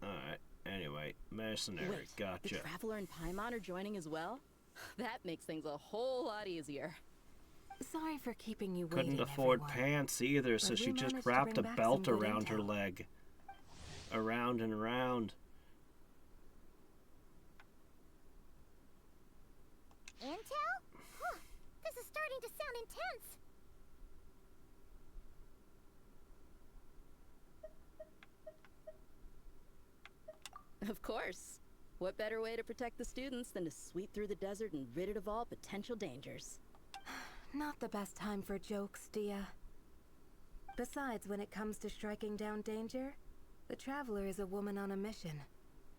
Alright, anyway, mercenary, Wait, gotcha. the Traveler and Paimon are joining as well? That makes things a whole lot easier. Sorry for keeping you waiting, Couldn't afford everyone. pants either, so But she we just managed to wrapped a bring back belt some good around her intel. leg. Around and around. Intel? Huh. This is starting to sound intense. Of course. What better way to protect the students than to sweep through the desert and rid it of all potential dangers? Not the best time for jokes, Dia. Besides, when it comes to striking down danger, the Traveler is a woman on a mission.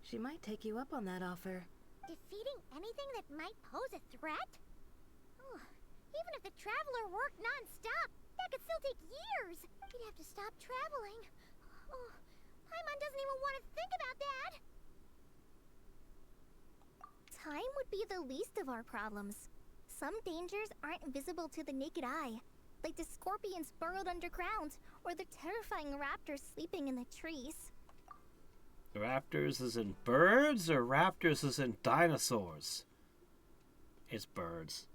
She might take you up on that offer. Defeating anything that might pose a threat? Oh, even if the Traveler worked non-stop, that could still take years. He'd have to stop traveling. Oh, Paimon doesn't even want to think about that. Time would be the least of our problems. Some dangers aren't visible to the naked eye, like the scorpions burrowed underground, or the terrifying raptors sleeping in the trees. Raptors as in birds, or raptors as in dinosaurs? It's birds.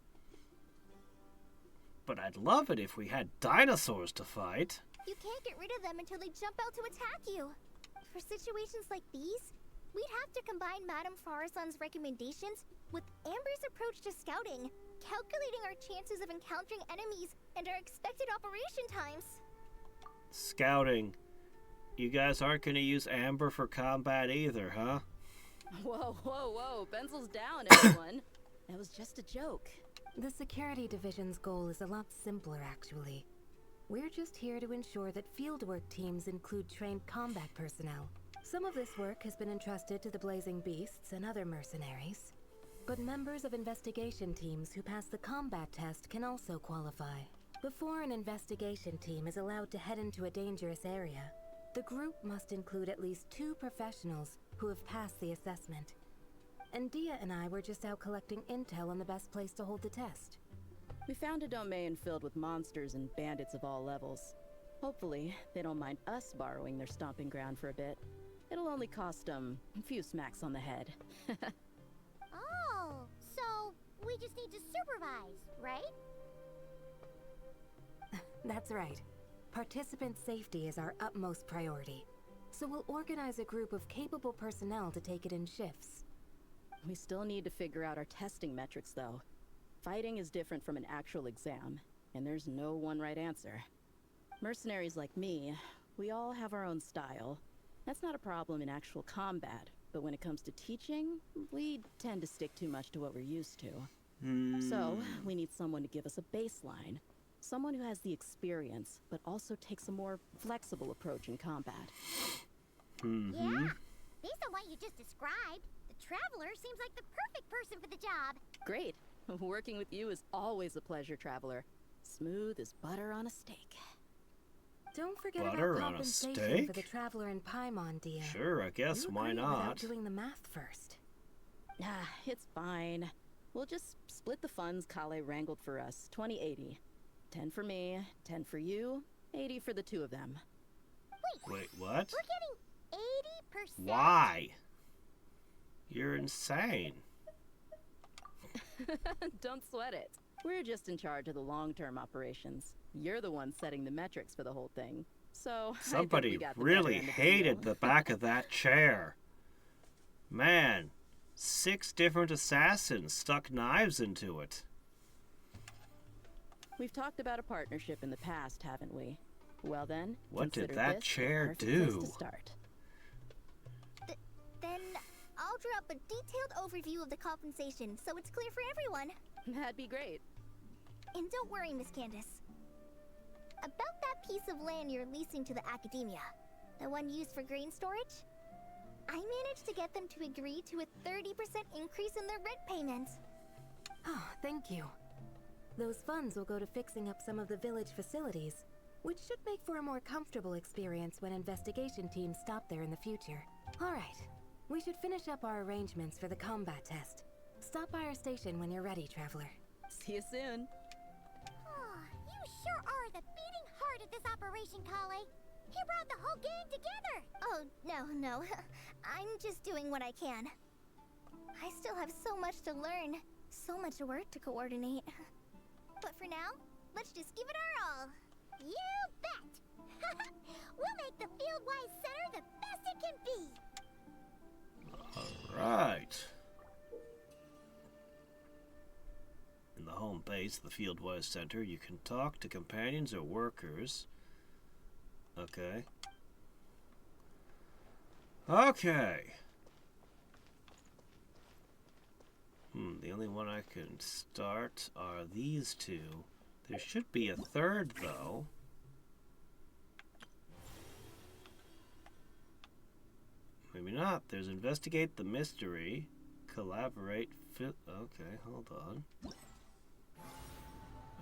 But I'd love it if we had dinosaurs to fight. You can't get rid of them until they jump out to attack you. For situations like these, we'd have to combine Madame Farazan's recommendations with Amber's approach to scouting, calculating our chances of encountering enemies and our expected operation times. Scouting. You guys aren't going to use Amber for combat either, huh? Whoa, whoa, whoa. Pencils down, everyone. That was just a joke. The Security Division's goal is a lot simpler, actually. We're just here to ensure that fieldwork teams include trained combat personnel. Some of this work has been entrusted to the Blazing Beasts and other mercenaries. But members of investigation teams who pass the combat test can also qualify. Before an investigation team is allowed to head into a dangerous area, the group must include at least 2 professionals who have passed the assessment. And Dia and I were just out collecting intel on the best place to hold the test. We found a domain filled with monsters and bandits of all levels. Hopefully, they don't mind us borrowing their stomping ground for a bit. It'll only cost them a few smacks on the head. Oh, so we just need to supervise, right? That's right. Participant safety is our utmost priority. So we'll organize a group of capable personnel to take it in shifts. We still need to figure out our testing metrics, though. Fighting is different from an actual exam, and there's no one right answer. Mercenaries like me, we all have our own style. That's not a problem in actual combat, but when it comes to teaching, we tend to stick too much to what we're used to. So, we need someone to give us a baseline. Someone who has the experience, but also takes a more flexible approach in combat. Yeah. Based on what you just described, the Traveler seems like the perfect person for the job. Great. Working with you is always a pleasure, Traveler. Smooth as butter on a steak. Don't forget Butter about on a compensation steak? for the Traveler in Paimon, Dia. Sure, I guess, You why agreed not? without doing the math first. Ah, it's fine. We'll just split the funds Kale wrangled for us, 20-80. 10 for me, 10 for you, 80 for the two of them. Wait, what? We're getting 80%? Why? You're insane. Don't sweat it. We're just in charge of the long-term operations. You're the one setting the metrics for the whole thing. So, I think Somebody we got the really better end of the hated deal. the back of that chair. Man, 6 different assassins stuck knives into it. We've talked about a partnership in the past, haven't we? Well then, What did consider that this the chair perfect place do? to start. Then I'll draw up a detailed overview of the compensation so it's clear for everyone. That'd be great. And don't worry, Miss Candace. About that piece of land you're leasing to the academia, the one used for grain storage, I managed to get them to agree to a 30% increase in their rent payments. Oh, thank you. Those funds will go to fixing up some of the village facilities, which should make for a more comfortable experience when investigation teams stop there in the future. All right, we should finish up our arrangements for the combat test. Stop by our station when you're ready, Traveler. See you soon. Oh, you sure are the beating heart of this operation, Kale. He brought the whole gang together. Oh, no. I'm just doing what I can. I still have so much to learn, so much work to coordinate. But for now, let's just give it our all. You bet! We'll make the Fieldwise Center the best it can be. Alright. In the home base of the Fieldwise Center, you can talk to companions or workers. Okay. Okay. The only one I can start are these two. There should be a third, though. Maybe not. There's investigate the mystery, collaborate, okay, hold on.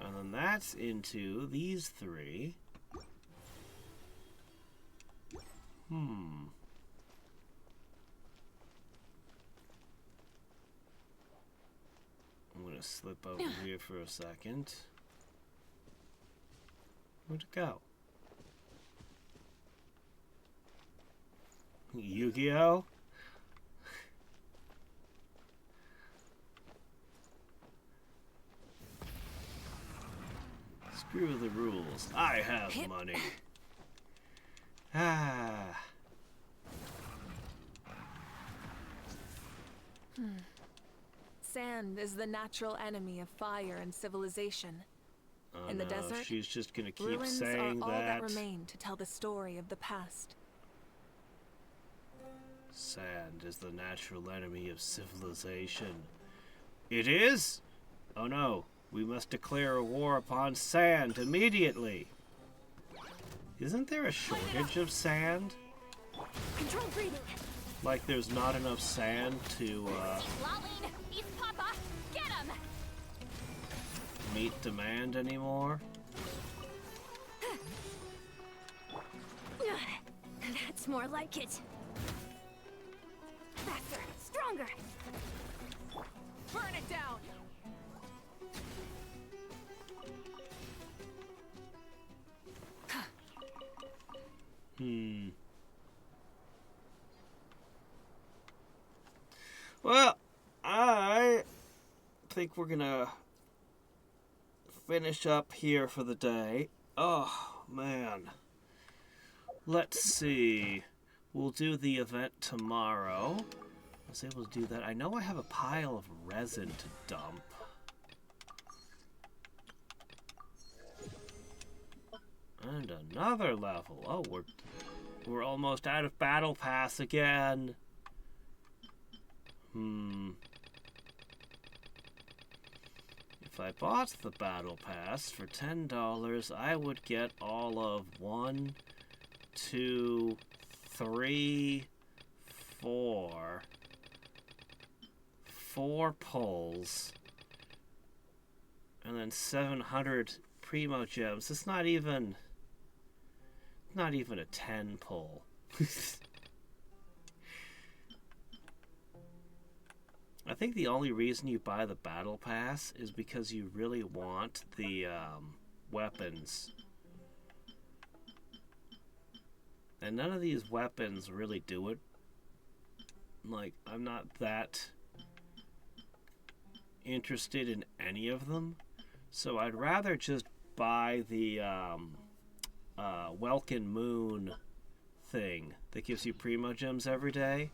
And then that's into these 3. I'm gonna slip over here for a second. Where'd it go? Yu-Gi-Oh? Screw the rules. I have money. Ah. Sand is the natural enemy of fire and civilization. Oh, In the no, desert, she's just gonna keep Ruins saying are all that that. remain to tell the story of the past. Sand is the natural enemy of civilization. It is? Oh no, we must declare a war upon sand immediately. Isn't there a shortage of sand? Control breathing. Like there's not enough sand to Lolene, East Papa, get him! meet demand anymore? That's more like it. Faster, stronger. Burn it down. Well, I think we're gonna finish up here for the day. Oh, man. Let's see. We'll do the event tomorrow. I was able to do that. I know I have a pile of resin to dump. And another level. Oh, we're almost out of battle pass again. If I bought the battle pass for $10, I would get all of 1, 2, 3, 4 pulls And then 700 Primo Gems. It's not even a 10 pull. I think the only reason you buy the Battle Pass is because you really want the weapons. And none of these weapons really do it. Like, I'm not that interested in any of them. So I'd rather just buy the Welkin Moon thing that gives you Primo Gems every day.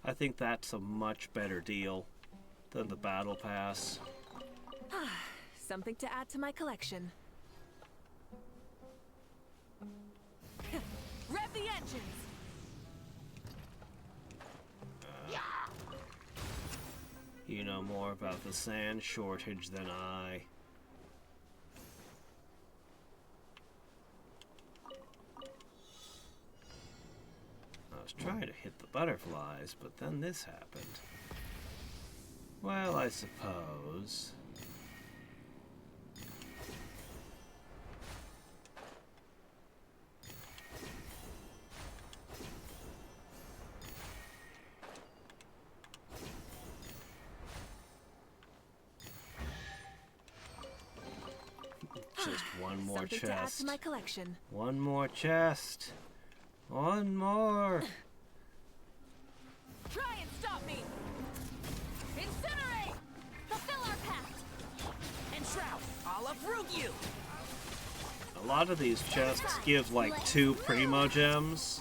I think that's a much better deal than the Battle Pass. Something to add to my collection. Rev the engines! You know more about the sand shortage than I. I was trying to hit the butterflies, but then this happened. Well, I suppose. Just one more Something to add chest. to my collection. One more chest. One more. Try and stop me! Incinerate! Fulfill our pact! And Shroud, I'll uproot you! A lot of these chests give like 2 Primo Gems.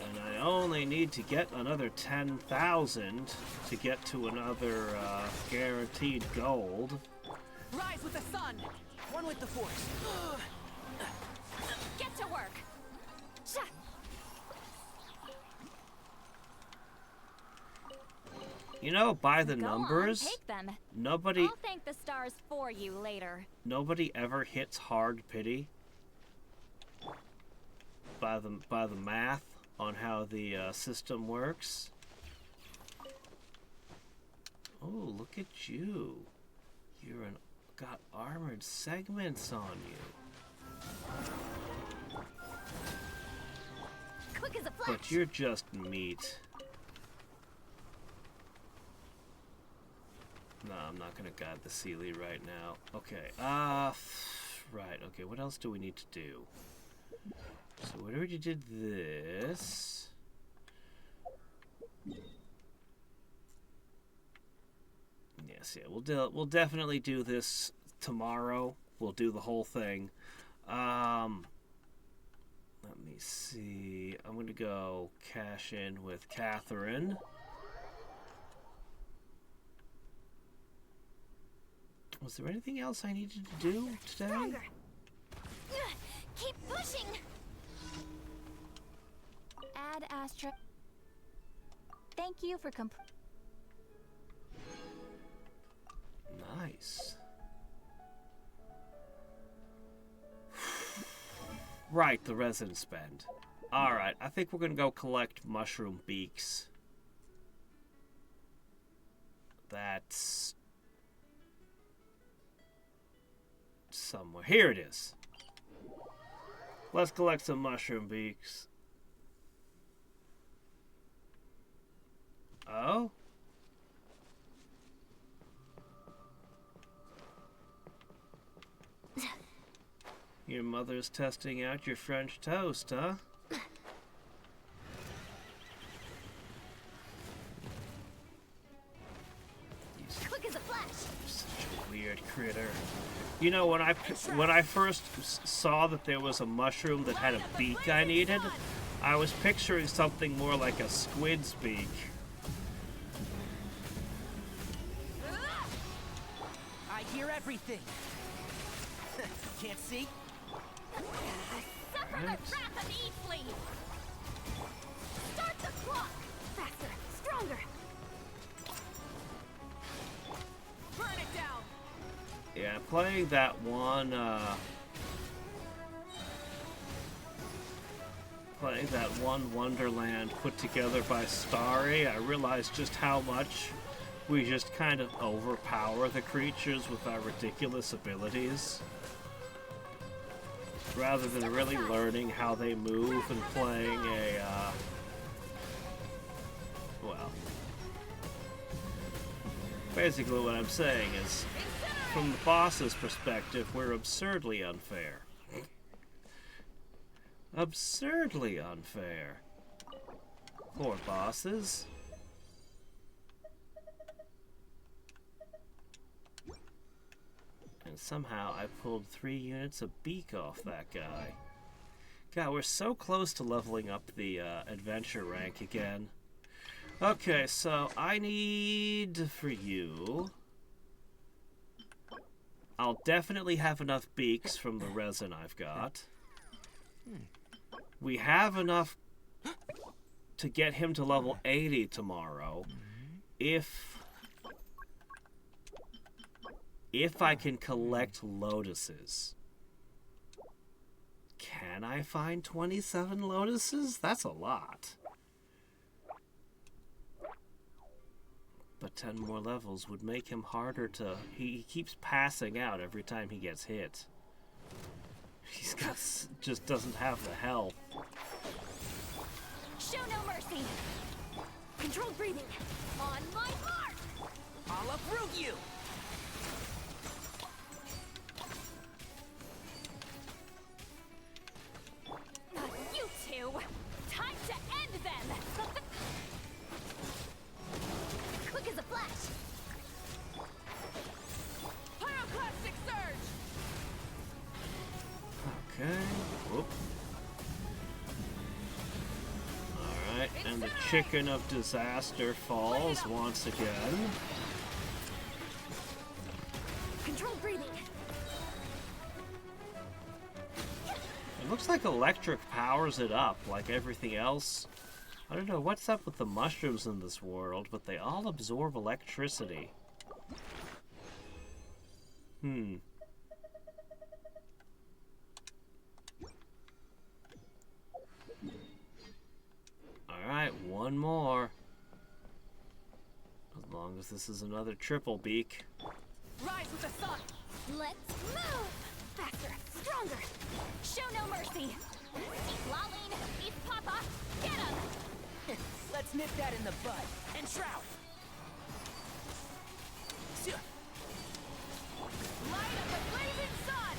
And I only need to get another 10,000 to get to another guaranteed gold. Rise with the sun! One with the force. Get to work! Cha! You know, by the Go numbers, on, take them. nobody I'll thank the stars for you later. ever hits hard pity by the math on how the system works. Oh, look at you. Got armored segments on you. Quick as a flash. But you're just meat. No, I'm not gonna guide the Sealy right now. Okay, right, okay, what else do we need to do? So we already did this. Yes, yeah, we'll definitely do this tomorrow. We'll do the whole thing. Let me see. I'm gonna go cash in with Catherine. Was there anything else I needed to do today? Stronger. Keep pushing. Add Astra. Thank you for Nice. Right, the resin spend. Alright, I think we're gonna go collect mushroom beaks. That's somewhere. Here it is. Let's collect some mushroom beaks. Oh? Your mother's testing out your French toast, huh? quick as a flash. Such a weird critter. You know, when I first saw that there was a mushroom that had a beak I needed, I was picturing something more like a squid's beak. I hear everything. Can't see? Suffer the wrath of Eastly. Start the clock. Faster, stronger. Burn it down! Yeah, playing that one Wonderland put together by Starry, I realized just how much we just kind of overpower the creatures with our ridiculous abilities, rather than really learning how they move and playing a, well, basically what I'm saying is, from the boss's perspective, we're absurdly unfair. Absurdly unfair. Poor bosses. And somehow I pulled 3 units of beak off that guy. God, we're so close to leveling up the adventure rank again. Okay, so I need for you... I'll definitely have enough beaks from the resin I've got. We have enough to get him to level 80 tomorrow. If I can collect lotuses. Can I find 27 lotuses? That's a lot. But 10 more levels would make him harder to... He keeps passing out every time he gets hit. He's got... just doesn't have the health. Show no mercy. Controlled breathing. On my mark. I'll uproot you. You two. Time to end them. Quick as a flash. Pyroclastic surge! Okay. Whoop. Alright, and the chicken of disaster falls once again. Controlled breathing. It looks like electric powers it up, like everything else. I don't know what's up with the mushrooms in this world, but they all absorb electricity. Alright, one more. As long as this is another triple beak. Rise with the sun! Let's move. Faster, stronger. Show no mercy. Keep lolling. Beef Papa. Get him. Let's nip that in the bud. And shroud. Light up the blazing sun!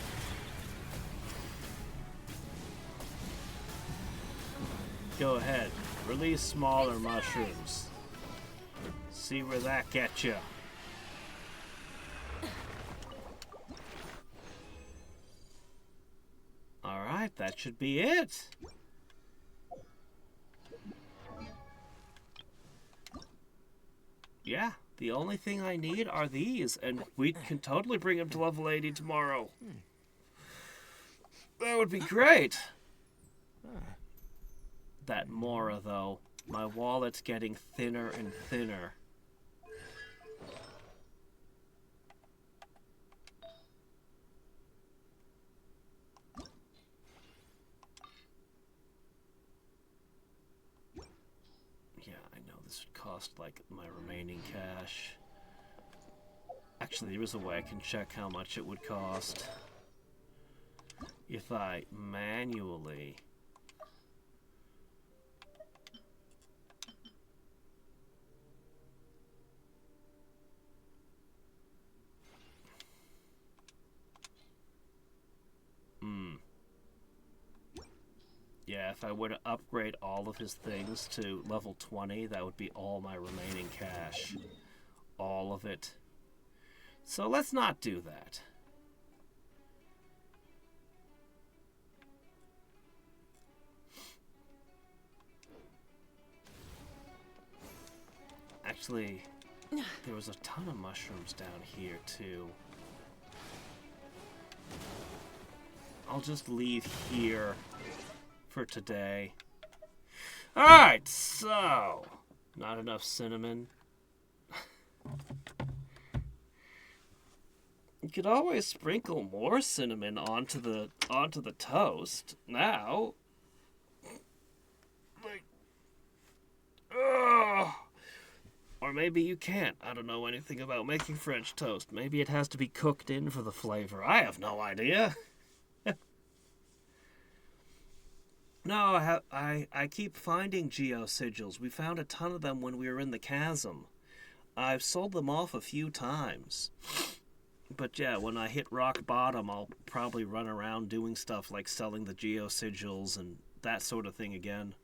Go ahead, release smaller mushrooms. See where that gets you. Alright, that should be it. Yeah, the only thing I need are these, and we can totally bring him to level 80 tomorrow. That would be great. That Mora, though. My wallet's getting thinner and thinner. Yeah, I know this would cost, like, my remaining cash. Actually, there is a way I can check how much it would cost. If I manually... Yeah, if I were to upgrade all of his things to level 20, that would be all my remaining cash. All of it. So let's not do that. Actually, there was a ton of mushrooms down here, too. I'll just leave here for today. Alright, so... Not enough cinnamon. You could always sprinkle more cinnamon onto the toast. Now... Like... Ugh. Or Or maybe you can't. I don't know anything about making French toast. Maybe it has to be cooked in for the flavor. I have no idea. No, I keep finding geosigils. We found a ton of them when we were in the chasm. I've sold them off a few times. But yeah, when I hit rock bottom, I'll probably run around doing stuff like selling the geosigils and that sort of thing again.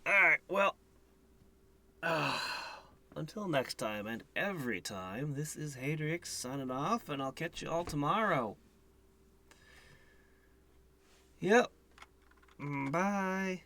Alright, well, until next time and every time, this is Hadrix signing off, and I'll catch you all tomorrow. Yep. Bye.